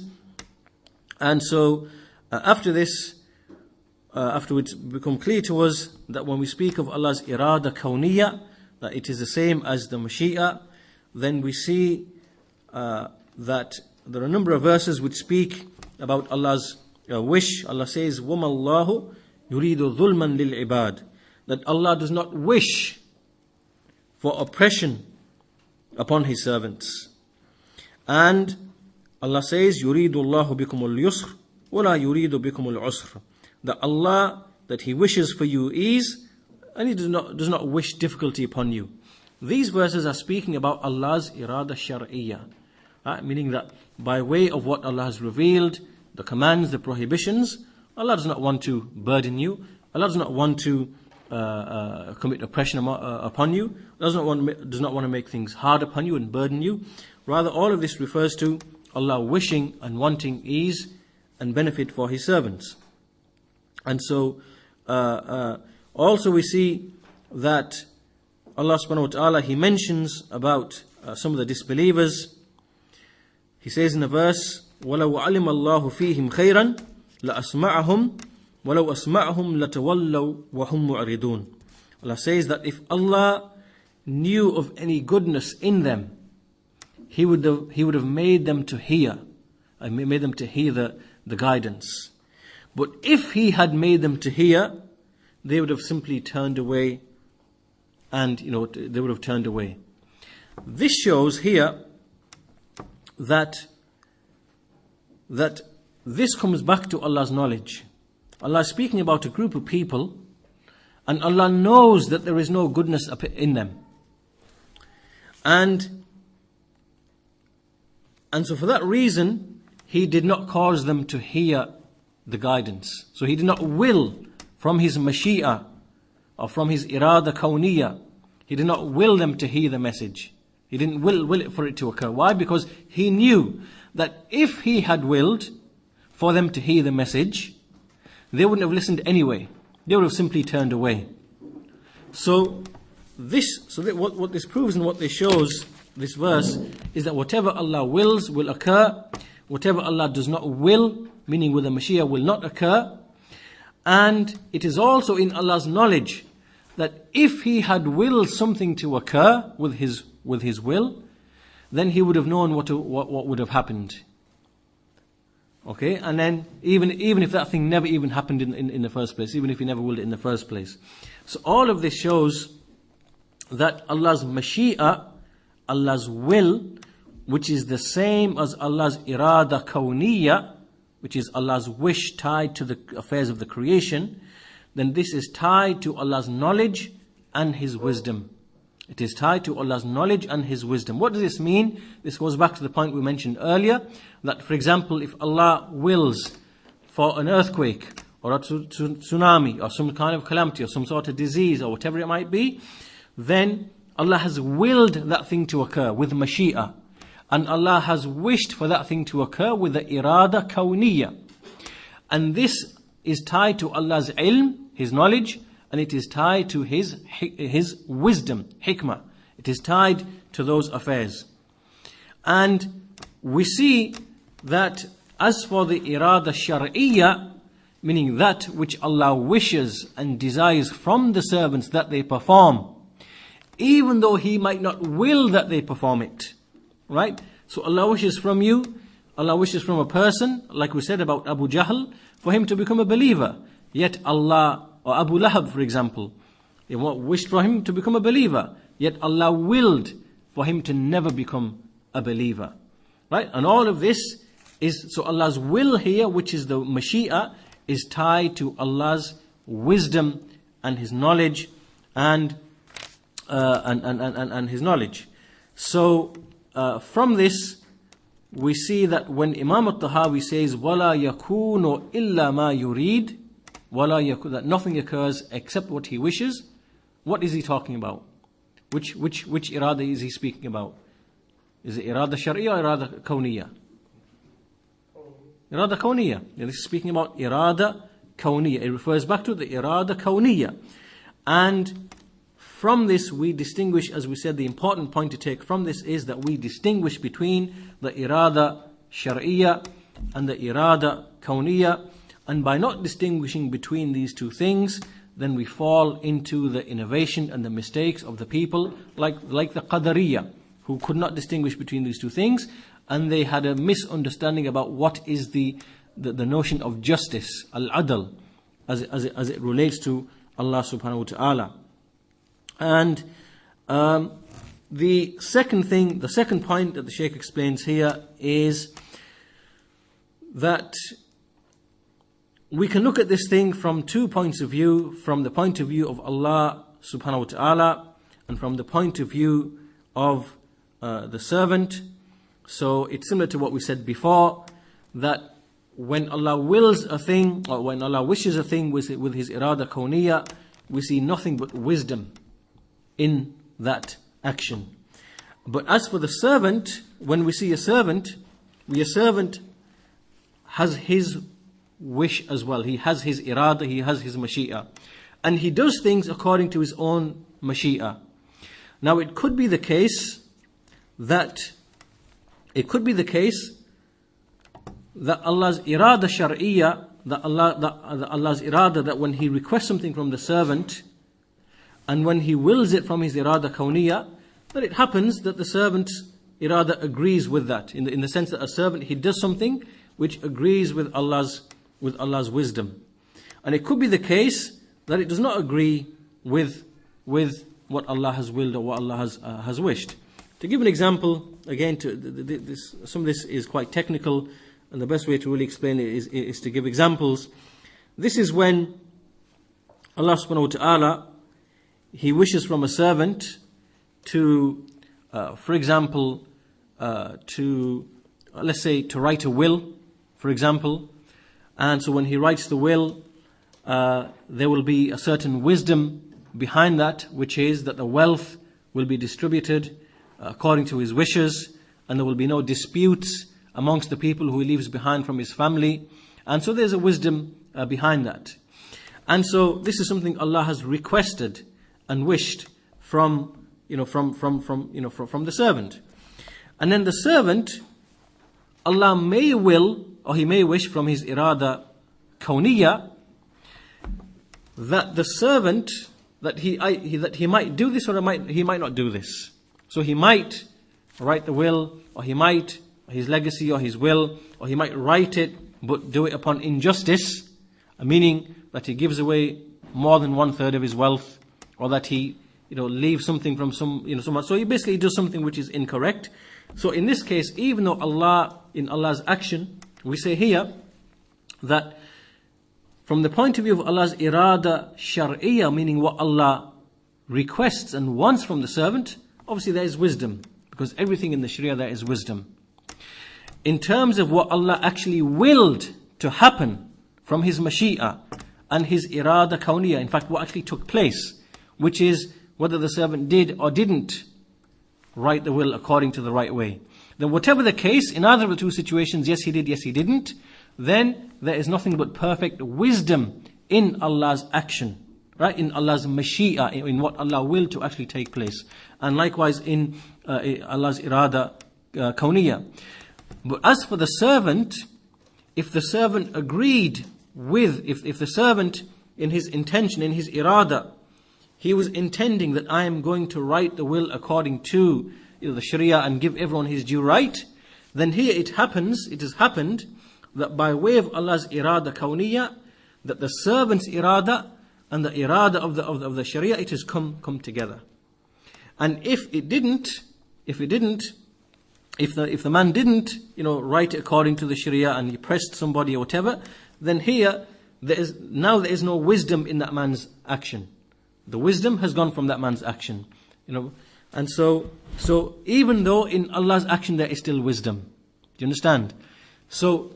And so after this, after it's become clear to us that when we speak of Allah's irada kawniyya, that it is the same as the mashi'a, then we see that there are a number of verses which speak about Allah's wish. Allah says, وَمَا اللَّهُ يُرِيدُ ظُلْمًا لِلْعِبَادِ, that Allah does not wish for oppression upon His servants. And Allah says, يُرِيدُ اللَّهُ بِكُمُ الْيُسْرِ وَلَا يُرِيدُ بِكُمُ الْعُسْرِ, that Allah, that He wishes for you ease, and He does not wish difficulty upon you. These verses are speaking about Allah's irada shar'iyya, meaning that by way of what Allah has revealed, the commands, the prohibitions, Allah does not want to burden you. Allah does not want to commit oppression upon you. Does not want to make things hard upon you and burden you. Rather, all of this refers to Allah wishing and wanting ease and benefit for His servants. And so, also we see that Allah subhanahu wa ta'ala, He mentions about some of the disbelievers. He says in a verse, وَلَوْ عَلِمَ اللَّهُ فِيهِمْ خَيْرًا لَأَسْمَعَهُمْ وَلَوْ أَسْمَعَهُمْ لَتَوَلَّوْا وَهُمْ مُعْرِضُونَ. Allah says that if Allah knew of any goodness in them, He would have made them to hear. Made them to hear the guidance. But if He had made them to hear, they would have simply turned away, and they would have turned away. This shows here that this comes back to Allah's knowledge. Allah is speaking about a group of people, and Allah knows that there is no goodness in them. And so for that reason, He did not cause them to hear the guidance. So He did not will from His mashi'a, or from His irada kawniyya, He did not will them to hear the message. He didn't will it for it to occur. Why? Because He knew that if He had willed for them to hear the message, they wouldn't have listened anyway. They would have simply turned away. So what this proves and what this shows, this verse, is that whatever Allah wills will occur. Whatever Allah does not will, meaning with the Mashiach, will not occur. And it is also in Allah's knowledge that if He had willed something to occur with His will, then He would have known what would have happened. Okay, and then even if that thing never even happened in the first place, even if He never willed it in the first place. So all of this shows that Allah's Mashiach, Allah's will, which is the same as Allah's irada kawniyya, which is Allah's wish tied to the affairs of the creation, then this is tied to Allah's knowledge and His wisdom. It is tied to Allah's knowledge and His wisdom. What does this mean? This goes back to the point we mentioned earlier, that for example, if Allah wills for an earthquake or a tsunami or some kind of calamity or some sort of disease or whatever it might be, then Allah has willed that thing to occur with mashi'a. And Allah has wished for that thing to occur with the irada kawniyya. And this is tied to Allah's ilm, His knowledge, and it is tied to his wisdom, hikmah. It is tied to those affairs. And we see that as for the irada shar'iyya, meaning that which Allah wishes and desires from the servants that they perform, even though He might not will that they perform it, right? So Allah wishes from you, Allah wishes from a person, like we said about Abu Jahl, for him to become a believer. Yet Allah, or Abu Lahab for example, they wished for him to become a believer. Yet Allah willed for him to never become a believer. Right? And all of this is, so Allah's will here, which is the Mashi'a, is tied to Allah's wisdom and His knowledge and His knowledge. So from this, we see that when Imam al-Tahawi says, وَلَا يَكُونُ إِلَّا مَا يُرِيد, that nothing occurs except what he wishes, what is he talking about? Which irada is he speaking about? Is it irada shari'ah or irada kawniyah? Irada kawniyah. This is speaking about irada kawniyah. It refers back to the irada kawniyah. And from this we distinguish, as we said, the important point to take from this is that we distinguish between the irada shar'iyya and the irada kawniyya. And by not distinguishing between these two things, then we fall into the innovation and the mistakes of the people, like the Qadariyya, who could not distinguish between these two things, and they had a misunderstanding about what is the notion of justice, al-adl, as it relates to Allah subhanahu wa ta'ala. And the second point that the Shaykh explains here is that we can look at this thing from 2 points of view, from the point of view of Allah subhanahu wa ta'ala, and from the point of view of the servant. So it's similar to what we said before, that when Allah wills a thing, or when Allah wishes a thing with His irada kawniyya, we see nothing but wisdom in that action. But as for the servant, when we see a servant has his wish as well. He has his irada, he has his mashi'a. And he does things according to his own mashi'a. Now it could be the case that Allah's irada shar'iyya, that Allah's irada, that when He requests something from the servant, and when He wills it from His irada kawniyya, that it happens that the servant's irada agrees with that, in the sense that a servant, he does something which agrees with Allah's wisdom. And it could be the case that it does not agree with what Allah has willed or what Allah has wished. To give an example, again, some of this is quite technical, and the best way to really explain it is to give examples. This is when Allah subhanahu wa ta'ala, He wishes from a servant to, for example, let's say to write a will, for example. And so when He writes the will, there will be a certain wisdom behind that, which is that the wealth will be distributed according to His wishes, and there will be no disputes amongst the people who He leaves behind from His family. And so there's a wisdom behind that. And so this is something Allah has requested and wished from the servant. And then the servant, Allah may will, or He may wish from His irada kawniyya, that the servant, that he might do this, or he might not do this. So he might write the will, or he might, his legacy or his will, or he might write it but do it upon injustice, meaning that he gives away more than 1/3 of his wealth, or that he leaves something from someone. So he basically does something which is incorrect. So in this case, even though in Allah's action, we say here that from the point of view of Allah's irada shar'iyya, meaning what Allah requests and wants from the servant, obviously there is wisdom, because everything in the Sharia there is wisdom. In terms of what Allah actually willed to happen from His mashi'a and His irada kawniyya, in fact what actually took place, which is whether the servant did or didn't write the will according to the right way, then whatever the case, in either of the two situations, yes he did, yes he didn't, then there is nothing but perfect wisdom in Allah's action. right? In Allah's mashi'a, in what Allah will to actually take place. And likewise in Allah's irada kawniyya. But as for the servant, if the servant agreed with, if the servant in his intention, in his irada, he was intending that I am going to write the will according to the Sharia and give everyone his due right, then here it has happened that by way of Allah's irada kawniyya, that the servant's irada and the irada of the Sharia, it has come together. And if the man didn't, write it according to the Sharia and he pressed somebody or whatever, then here there is no wisdom in that man's action. The wisdom has gone from that man's action, And so even though in Allah's action there is still wisdom, do you understand? So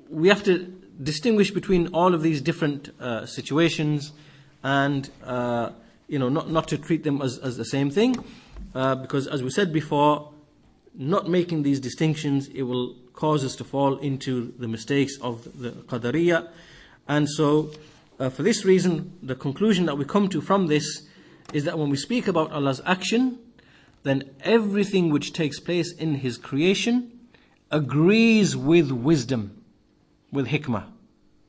we have to distinguish between all of these different situations, and not to treat them as the same thing, because as we said before, not making these distinctions, it will cause us to fall into the mistakes of the Qadariyya. And so for this reason, the conclusion that we come to from this is that when we speak about Allah's action, then everything which takes place in His creation agrees with wisdom, with hikmah.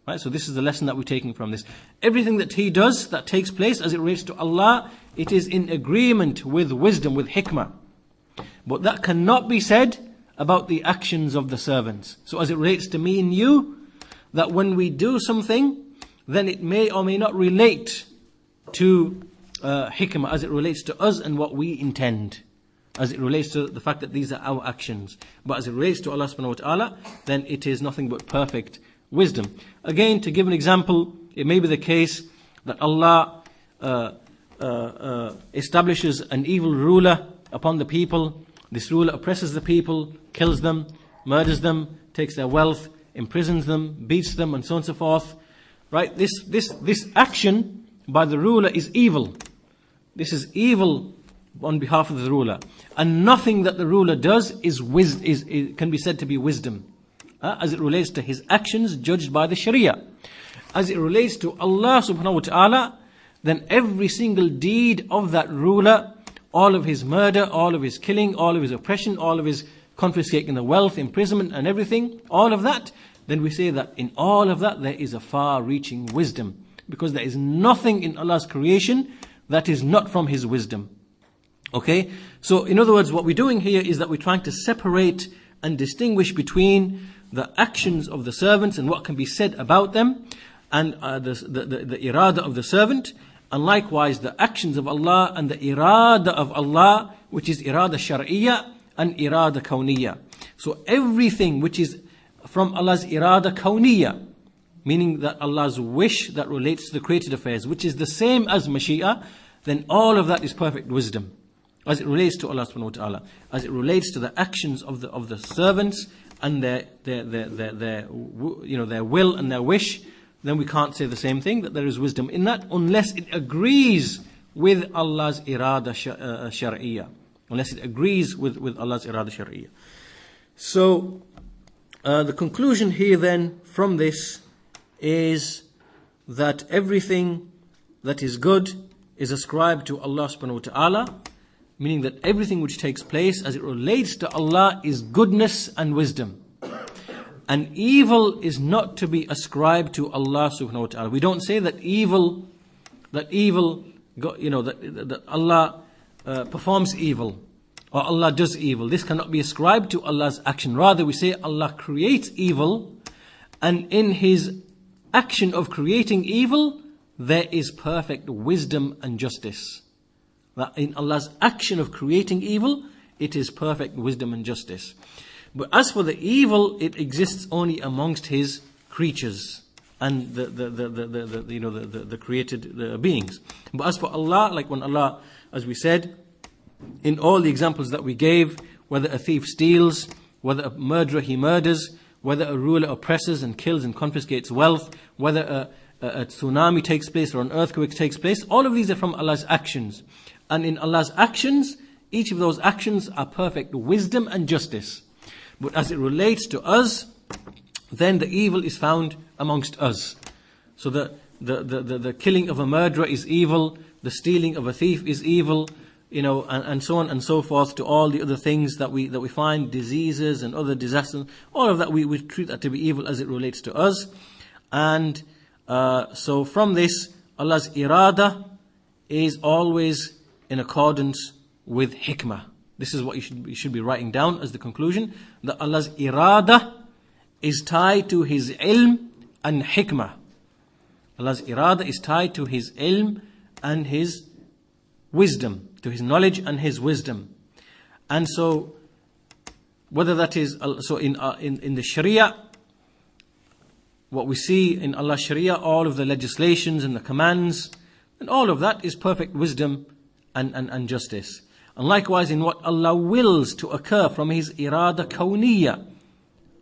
Right? So this is the lesson that we're taking from this. Everything that He does, that takes place as it relates to Allah, it is in agreement with wisdom, with hikmah. But that cannot be said about the actions of the servants. So as it relates to me and you, that when we do something, then it may or may not relate to hikmah as it relates to us and what we intend, as it relates to the fact that these are our actions. But as it relates to Allah subhanahu wa ta'ala, then it is nothing but perfect wisdom. Again, to give an example, it may be the case that Allah establishes an evil ruler upon the people. This ruler oppresses the people, kills them, murders them, takes their wealth, imprisons them, beats them, and so on and so forth. Right? This action by the ruler is evil. This is evil on behalf of the ruler, and nothing that the ruler does can be said to be wisdom, as it relates to his actions judged by the Sharia. As it relates to Allah subhanahu wa ta'ala, then every single deed of that ruler, all of his murder, all of his killing, all of his oppression, all of his confiscating the wealth, imprisonment and everything, all of that, then we say that in all of that there is a far-reaching wisdom, because there is nothing in Allah's creation that is not from His wisdom. Okay? So in other words, what we're doing here is that we're trying to separate and distinguish between the actions of the servants and what can be said about them, and the irada of the servant, and likewise the actions of Allah and the irada of Allah, which is irada shar'iyya and irada kawniyya. So everything which is from Allah's irada kawniyya, meaning that Allah's wish that relates to the created affairs, which is the same as mashi'a, then all of that is perfect wisdom as it relates to Allah subhanahu wa ta'ala. As it relates to the actions of the servants and their will and their wish, then we can't say the same thing, that there is wisdom in that, unless it agrees with Allah's irada shar'iyya. Unless it agrees with Allah's irada shar'iyya. So the conclusion here then from this is that everything that is good is ascribed to Allah subhanahu wa ta'ala, meaning that everything which takes place as it relates to Allah is goodness and wisdom. And evil is not to be ascribed to Allah subhanahu wa ta'ala. We don't say that that Allah performs evil, or Allah does evil. This cannot be ascribed to Allah's action. Rather, we say Allah creates evil, and in His action of creating evil, there is perfect wisdom and justice. That in Allah's action of creating evil, it is perfect wisdom and justice. But as for the evil, it exists only amongst His creatures and the created beings. But as for Allah, like when Allah, as we said, in all the examples that we gave, whether a thief steals, whether a murderer he murders, whether a ruler oppresses and kills and confiscates wealth, whether a tsunami takes place or an earthquake takes place, all of these are from Allah's actions. And in Allah's actions, each of those actions are perfect wisdom and justice. But as it relates to us, then the evil is found amongst us. So the killing of a murderer is evil, the stealing of a thief is evil, and so on and so forth, to all the other things that we find, diseases and other disasters, all of that we treat that to be evil as it relates to us. And so from this, Allah's irada is always in accordance with hikmah. This is what you should be writing down as the conclusion, that Allah's irada is tied to His ilm and hikmah. Allah's irada is tied to His ilm and His wisdom, to His knowledge and His wisdom. And so, whether that is, so in the Sharia, what we see in Allah's Sharia, all of the legislations and the commands, and all of that is perfect wisdom and justice. And likewise in what Allah wills to occur from His irada kawniyya,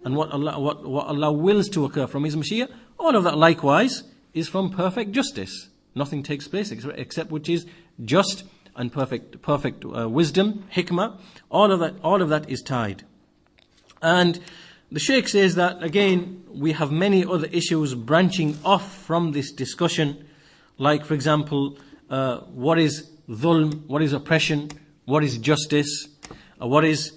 and what Allah wills to occur from His mashi'a, all of that likewise is from perfect justice. Nothing takes place except which is just and perfect wisdom, hikmah. All of that is tied. And the Shaykh says that again we have many other issues branching off from this discussion, like for example, what is dhulm, what is oppression, what is justice, what is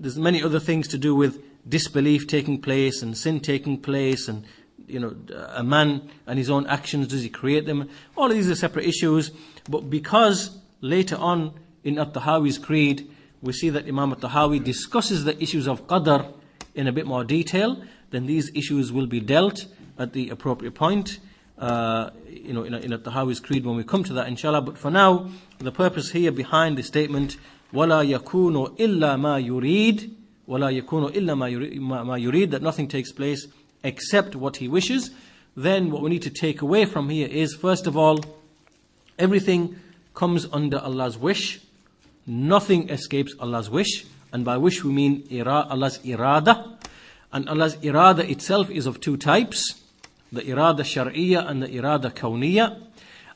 there's many other things to do with disbelief taking place and sin taking place, and a man and his own actions, does he create them? All of these are separate issues, but because later on in At-Tahawi's creed we see that Imam At-Tahawi discusses the issues of Qadar in a bit more detail, then these issues will be dealt at the appropriate point in At-Tahawi's creed when we come to that, inshallah. But for now, the purpose here behind the statement وَلَا يَكُونُ إِلَّا مَا يُرِيدُ وَلَا يَكُونُ إِلَّا مَا يُرِيدُ, that nothing takes place except what He wishes. Then what we need to take away from here is, first of all, everything comes under Allah's wish. Nothing escapes Allah's wish. And by wish we mean Allah's irada. And Allah's irada itself is of two types, the irada shar'iyya and the irada kawniyya.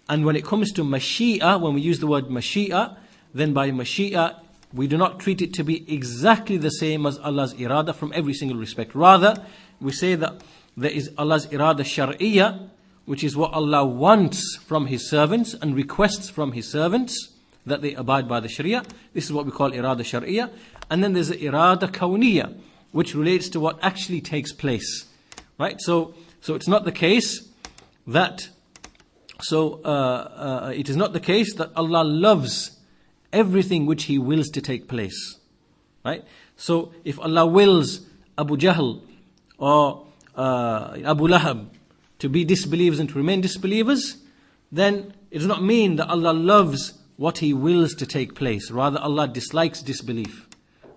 And when it comes to mashi'a, when we use the word mashi'a, then by mashi'a we do not treat it to be exactly the same as Allah's irada from every single respect. Rather, we say that there is Allah's irada shar'iyya, which is what Allah wants from His servants and requests from His servants, that they abide by the Sharia. This is what we call irada shar'iyya. And then there's the irada kawniyya, which relates to what actually takes place. Right? So it's not the case that it is not the case that Allah loves everything which He wills to take place. Right? So if Allah wills Abu Jahl or Abu Lahab to be disbelievers and to remain disbelievers, then it does not mean that Allah loves what He wills to take place. Rather, Allah dislikes disbelief.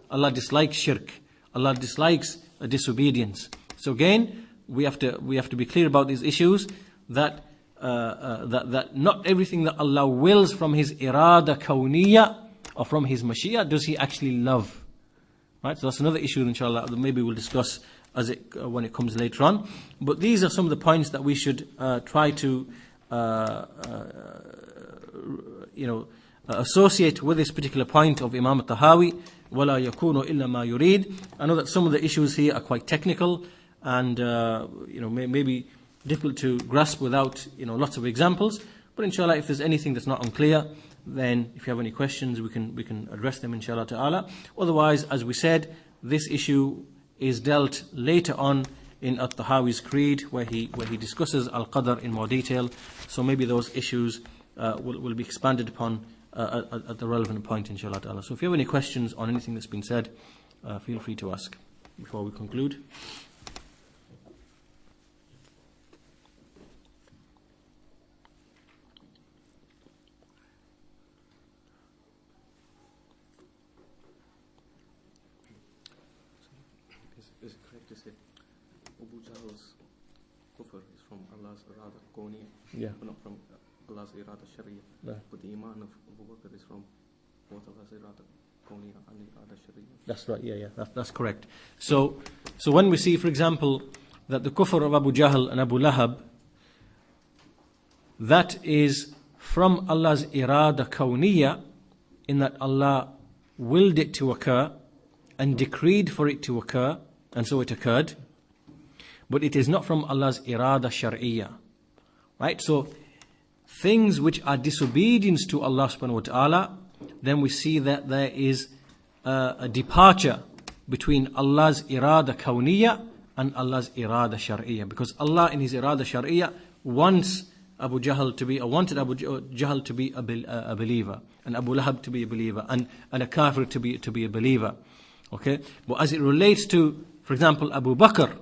Allah dislikes shirk. Allah dislikes disobedience. So again, we have to be clear about these issues, that not everything that Allah wills from His irada kawniyya or from His mashi'a does He actually love. Right? So that's another issue, inshallah, that maybe we'll discuss when it comes later on. But these are some of the points that we should try to associate with this particular point of Imam At-Tahawi, وَلَا يَكُونُ إِلَّا مَا يُرِيدُ. I know that some of the issues here are quite technical and maybe difficult to grasp without lots of examples. But inshallah, if there's anything that's not unclear, then if you have any questions, we can address them, inshallah ta'ala. Otherwise, as we said, this issue is dealt later on in At-Tahawi's creed, where he discusses Al-Qadar in more detail. So maybe those issues will be expanded upon at the relevant point, inshallah ta'ala. So if you have any questions on anything that's been said, feel free to ask before we conclude. Is it correct to say Abu Jahl's kufr is from Allah's irada kawniyya, but not from Allah's irada shar'iyya? But the iman of Abu Bakr is from both Allah's irada kawniyya and irada shar'iyya. That's right, yeah, that's correct. So when we see, for example, that the kufr of Abu Jahl and Abu Lahab, that is from Allah's irada kawniyya, in that Allah willed it to occur and decreed for it to occur, and so it occurred. but it is not from Allah's irada shar'iyya. Right? So things which are disobedience to Allah subhanahu wa ta'ala, then we see that there is a departure between Allah's irada kawniyya and Allah's irada shar'iyya. Because Allah in His irada shar'iyya wants Abu Jahl to be, wanted Abu Jahl to be a believer, and Abu Lahab to be a believer, and a kafir to be a believer. Okay? But as it relates to, for example, Abu Bakr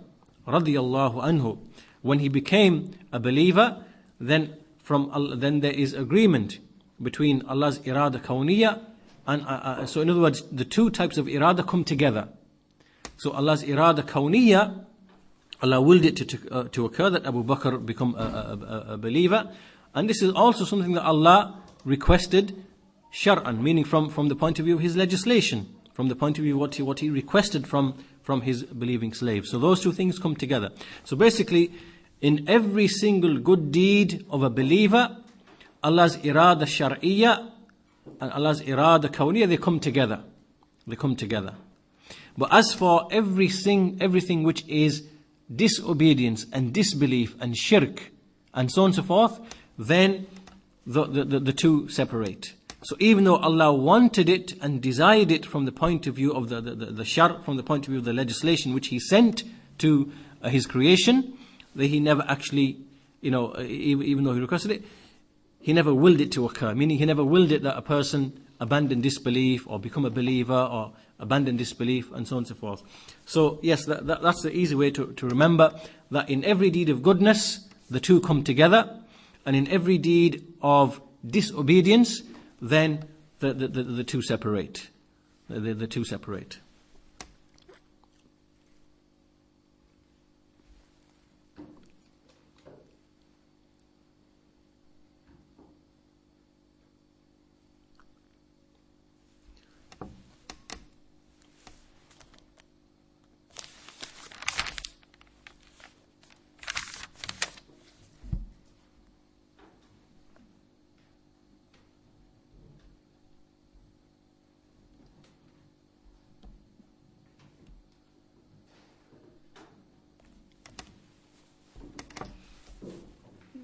radiyallahu anhu, when he became a believer, then there is agreement between Allah's irada kawniyya and so in other words, the two types of irada come together. So Allah's irada kawniyya, Allah willed it to occur that Abu Bakr become a believer, and this is also something that Allah requested shar'an, meaning from the point of view of His legislation, from the point of view of what He requested from His believing slaves. So those two things come together. So basically, in every single good deed of a believer, Allah's irada shar'iyya and Allah's irada kawniyya, they come together. They come together. But as for everything which is disobedience and disbelief and shirk and so on and so forth, then the two separate. So even though Allah wanted it and desired it from the point of view of the shar, from the point of view of the legislation which He sent to His creation, that He never actually, even though He requested it, He never willed it to occur. Meaning He never willed it that a person abandon disbelief or become a believer or abandon disbelief and so on and so forth. So yes, that's the easy way to remember that in every deed of goodness, the two come together, and in every deed of disobedience, then the two separate. The two separate.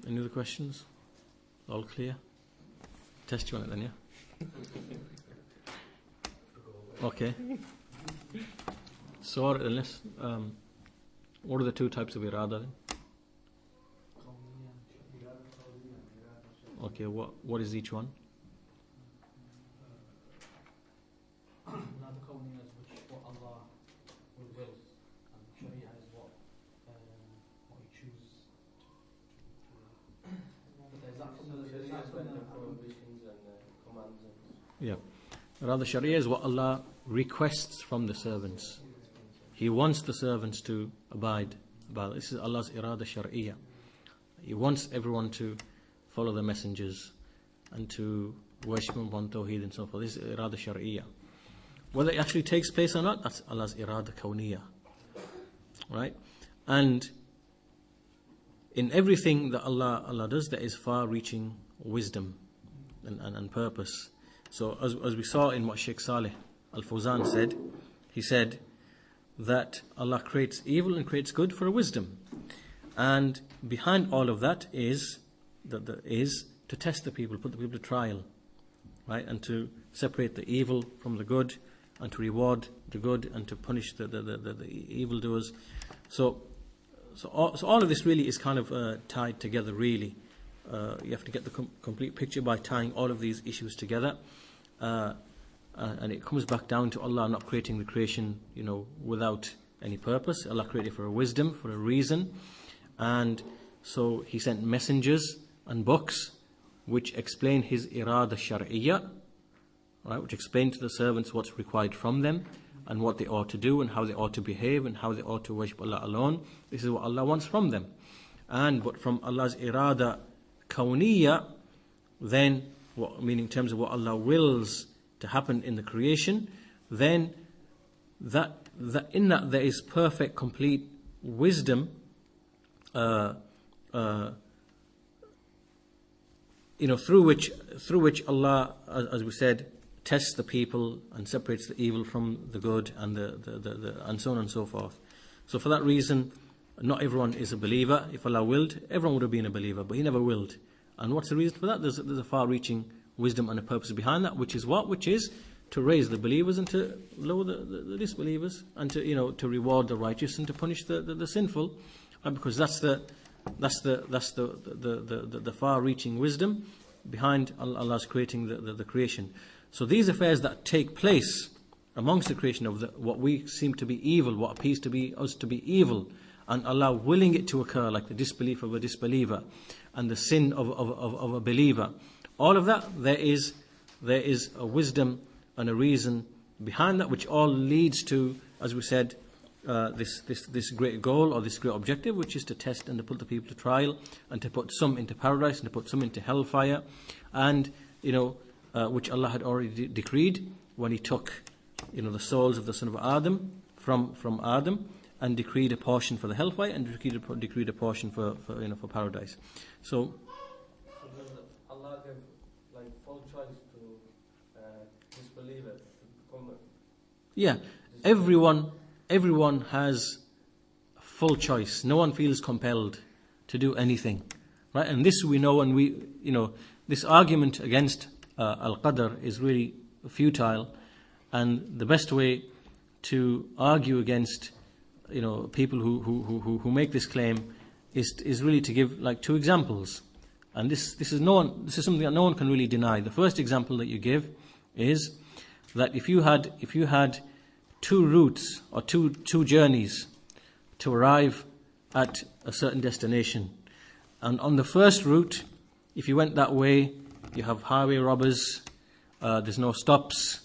Any other questions? All clear? Test you on it then, yeah? Okay. So, unless, what are the two types of irada then? Okay, what is each one? Yeah. Rather, Sharia is what Allah requests from the servants. He wants the servants to abide by it. This is Allah's irada shar'iyya. He wants everyone to follow the messengers and to worship Him upon Tawheed and so forth. This is irada shar'iyya. Whether it actually takes place or not, that's Allah's irada kawniyya. Right? And in everything that Allah does, there is far-reaching wisdom and purpose. So as we saw in what Sheikh Saleh Al-Fawzan said, he said that Allah creates evil and creates good for a wisdom. And behind all of that is to test the people, put the people to trial, right? And to separate the evil from the good, and to reward the good, and to punish the evildoers. So all of this really is kind of tied together, really. You have to get the complete picture by tying all of these issues together. And it comes back down to Allah not creating the creation, without any purpose. Allah created for a wisdom, for a reason. And so He sent messengers and books which explain His irada shar'iyya, right? Which explain to the servants what's required from them and what they ought to do and how they ought to behave and how they ought to worship Allah alone. This is what Allah wants from them. But from Allah's irada kawniyya, then, meaning in terms of what Allah wills to happen in the creation, then that in that there is perfect, complete wisdom, through which Allah, as we said, tests the people and separates the evil from the good, and the and so on and so forth. So for that reason, not everyone is a believer. If Allah willed, everyone would have been a believer, but He never willed. And what's the reason for that? There's a far-reaching wisdom and a purpose behind that, which is what? Which is to raise the believers and to lower the disbelievers, and to reward the righteous and to punish the sinful, because that's the far-reaching wisdom behind Allah's creating the creation. So these affairs that take place amongst the creation of what we seem to be evil, what appears to be us to be evil, and Allah willing it to occur, like the disbelief of a disbeliever and the sin of a believer, all of that, there is a wisdom and a reason behind that, which all leads to, as we said, this great goal or this great objective, which is to test and to put the people to trial, and to put some into paradise and to put some into hellfire, and which Allah had already decreed when He took the souls of the son of Adam from Adam, and decreed a portion for the hellfire and decreed a portion for paradise. So Allah gave full choice to disbelievers to become. Yeah, everyone has full choice. No one feels compelled to do anything, right? And this we know, and this argument against al-Qadar is really futile. And the best way to argue against people who make this claim is really to give two examples. And this is something that no one can really deny. The first example that you give is that if you had two routes or two journeys to arrive at a certain destination, and on the first route, if you went that way, you have highway robbers, there's no stops,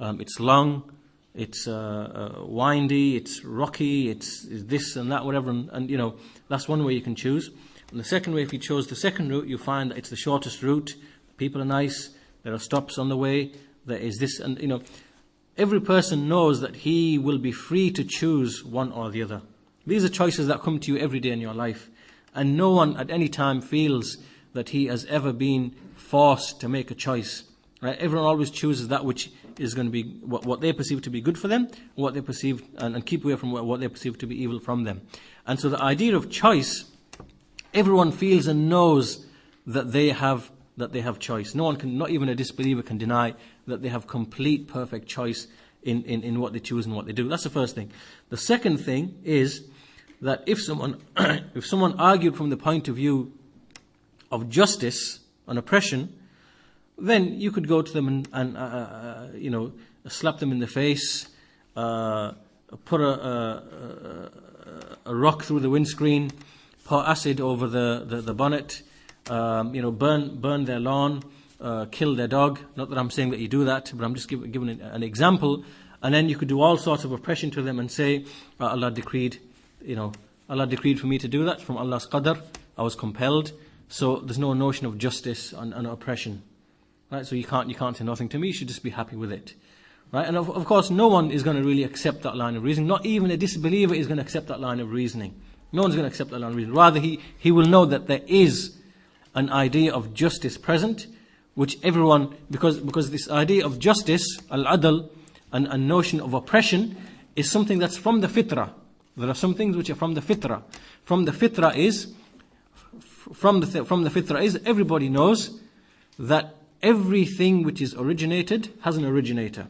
it's long, it's windy, it's rocky, it's this and that, whatever, and that's one way you can choose. And the second way, if you chose the second route, you find that it's the shortest route, people are nice, there are stops on the way, there is this, and every person knows that he will be free to choose one or the other. These are choices that come to you every day in your life, and no one at any time feels that he has ever been forced to make a choice. Right? Everyone always chooses that which is going to be what they perceive to be good for them, what they perceive, and keep away from what they perceive to be evil from them. And so the idea of choice, everyone feels and knows that they have choice. No one can, not even a disbeliever, can deny that they have complete, perfect choice in what they choose and what they do. That's the first thing. The second thing is that if someone argued from the point of view of justice and oppression, then you could go to them and slap them in the face, put a rock through the windscreen, pour acid over the bonnet, burn their lawn, kill their dog. Not that I'm saying that you do that, but I'm just giving an example. And then you could do all sorts of oppression to them and say, Allah decreed for me to do that from Allah's Qadar. I was compelled. So there's no notion of justice and oppression. Right? So you can't say nothing to me. You should just be happy with it. Right? And of course, no one is going to really accept that line of reasoning. Not even a disbeliever is going to accept that line of reasoning. No one's going to accept that line of reasoning. Rather, he will know that there is an idea of justice present, which everyone, because this idea of justice, al-adl, and notion of oppression, is something that's from the fitrah. There are some things which are from the fitrah. From the fitrah is everybody knows that everything which is originated has an originator.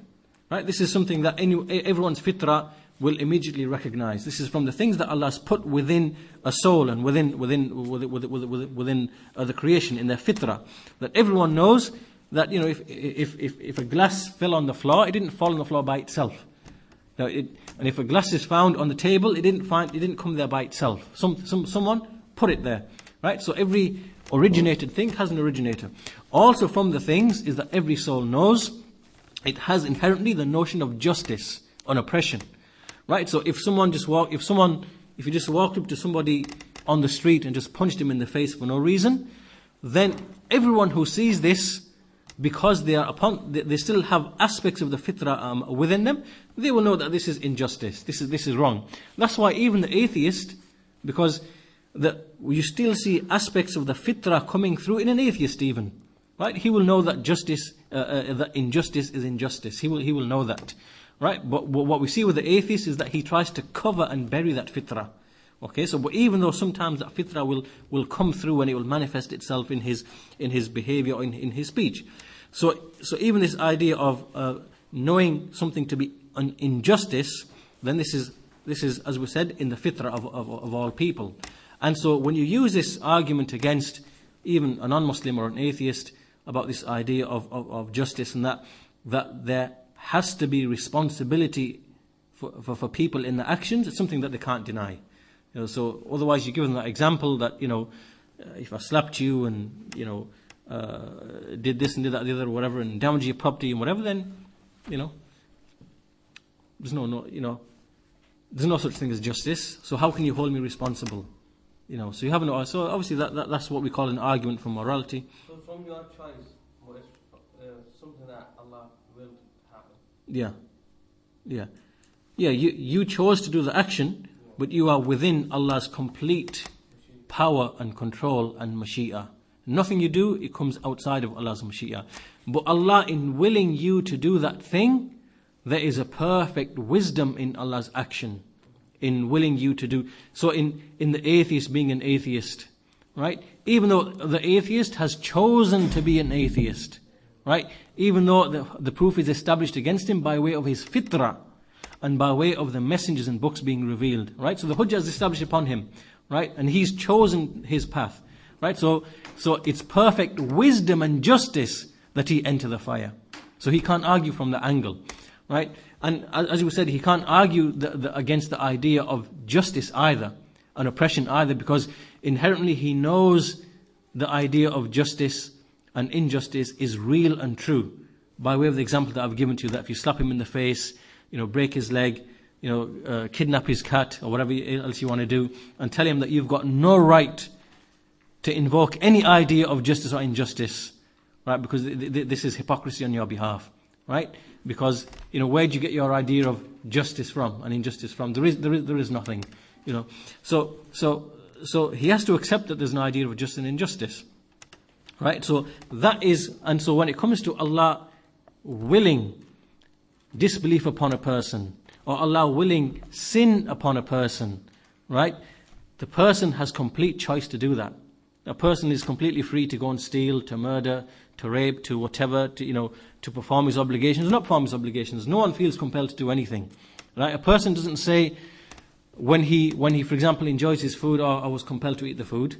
Right? This is something that everyone's fitrah will immediately recognize. This is from the things that Allah has put within a soul and within the creation, in their fitrah. That everyone knows that if a glass fell on the floor, it didn't fall on the floor by itself. Now, and if a glass is found on the table, it didn't come there by itself. Someone put it there, right? So every originated thing has an originator. Also from the things is that every soul knows it has inherently the notion of justice and oppression, right? So if you just walked up to somebody on the street and just punched him in the face for no reason, then everyone who sees this, because they still have aspects of the fitrah within them, they will know that this is injustice. This is wrong. That's why even the atheist, because you still see aspects of the fitrah coming through in an atheist even, right? He will know that that injustice is injustice. He will know that, right? But what we see with the atheist is that he tries to cover and bury that fitrah, Okay, so but even though sometimes that fitrah will come through and it will manifest itself in his behavior or in his speech. So even this idea of knowing something to be an injustice, then this is, as we said, in the fitrah of all people. And so when you use this argument against even a non-Muslim or an atheist about this idea of justice and that there has to be responsibility for people in the actions, it's something that they can't deny. So otherwise you give them that example that, if I slapped you and, did this and did that, the other, or whatever, and damaged your property and whatever, then, there's there's no such thing as justice. So how can you hold me responsible? So you haven't. So obviously that's what we call an argument for morality. So from your choice, something that Allah will happen. Yeah. You chose to do the action, but you are within Allah's complete power and control and mashi'ah. Nothing you do, it comes outside of Allah's mashi'ah. But Allah, in willing you to do that thing, there is a perfect wisdom in Allah's action, in willing you to do. So in the atheist being an atheist, right? Even though the atheist has chosen to be an atheist, right? Even though the proof is established against him by way of his fitrah and by way of the messengers and books being revealed, right? So the hujjah is established upon him, right? And he's chosen his path, right? So it's perfect wisdom and justice that he enter the fire. So he can't argue from the angle, right? And as we said, he can't argue against the idea of justice either, and oppression either, because inherently he knows the idea of justice and injustice is real and true. By way of the example that I've given to you, that if you slap him in the face, break his leg, kidnap his cat or whatever else you want to do, and tell him that you've got no right to invoke any idea of justice or injustice, right? Because this is hypocrisy on your behalf, right? Because where do you get your idea of justice from and injustice from? There is nothing, So he has to accept that there's an idea of justice and injustice, right? So that is, and so when it comes to Allah willing disbelief upon a person, or Allah willing sin upon a person, right? The person has complete choice to do that. A person is completely free to go and steal, to murder, to rape, to whatever, to perform his obligations, not perform his obligations. No one feels compelled to do anything, right? A person doesn't say when he, for example, enjoys his food, I was compelled to eat the food.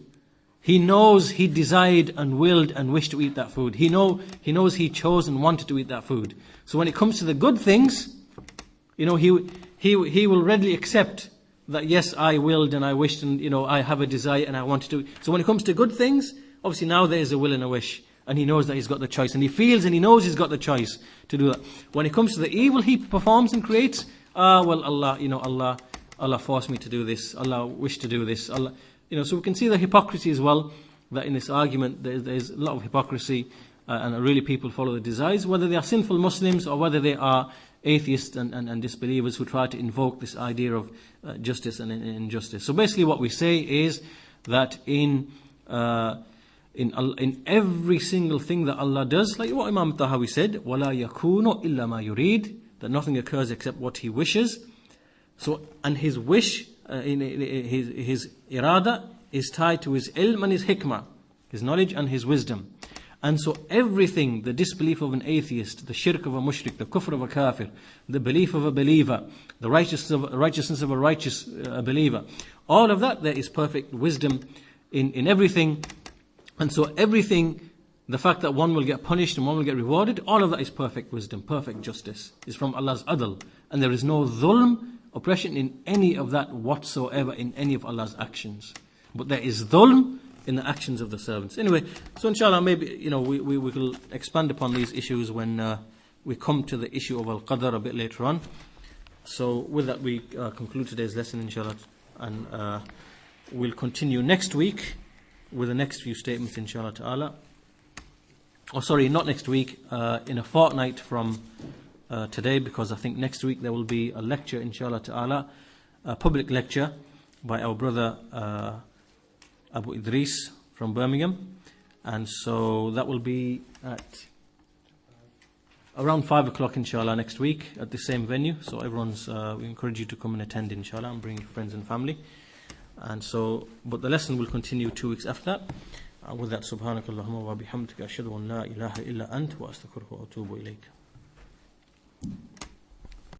He knows he desired and willed and wished to eat that food. He knows he chose and wanted to eat that food. So when it comes to the good things, he will readily accept that yes, I willed and I wished and I have a desire and I wanted to. So when it comes to good things, obviously now there is a will and a wish, and he knows that he's got the choice, and he feels and he knows he's got the choice to do that. When it comes to the evil he performs and creates, Allah forced me to do this. Allah wished to do this. Allah, so we can see the hypocrisy as well. That in this argument there's a lot of hypocrisy, and really people follow the desires, whether they are sinful Muslims or whether they are atheists and disbelievers who try to invoke this idea of justice and injustice. So basically what we say is that in every single thing that Allah does, like what Imam Tahawi said, وَلَا يَكُونُ إِلَّا مَا يُرِيد, that nothing occurs except what he wishes. So, and his wish, his irada is tied to his ilm and his hikmah, his knowledge and his wisdom. And so everything, the disbelief of an atheist, the shirk of a mushrik, the kufr of a kafir, the belief of a believer, the righteousness of a righteous believer, all of that, there is perfect wisdom in everything. And so everything, the fact that one will get punished and one will get rewarded, all of that is perfect wisdom, perfect justice, is from Allah's adl. And there is no dhulm, oppression in any of that whatsoever, in any of Allah's actions. But there is dhulm in the actions of the servants. Anyway, so inshallah maybe we will expand upon these issues when we come to the issue of al-Qadar a bit later on. So with that we conclude today's lesson inshallah, and we'll continue next week with the next few statements inshallah ta'ala. Oh sorry, not next week, in a fortnight from today, because I think next week there will be a lecture inshallah ta'ala, a public lecture by our brother Abu Idris from Birmingham, and so that will be at around 5 o'clock inshallah next week at the same venue. So everyone's we encourage you to come and attend inshallah, and bring your friends and family. And so, but the lesson will continue 2 weeks after that. With that, subhanakallahumma wa bihamdika ashhadu an la ilaha illa ant wa astaghfiruka wa atubu ilayk.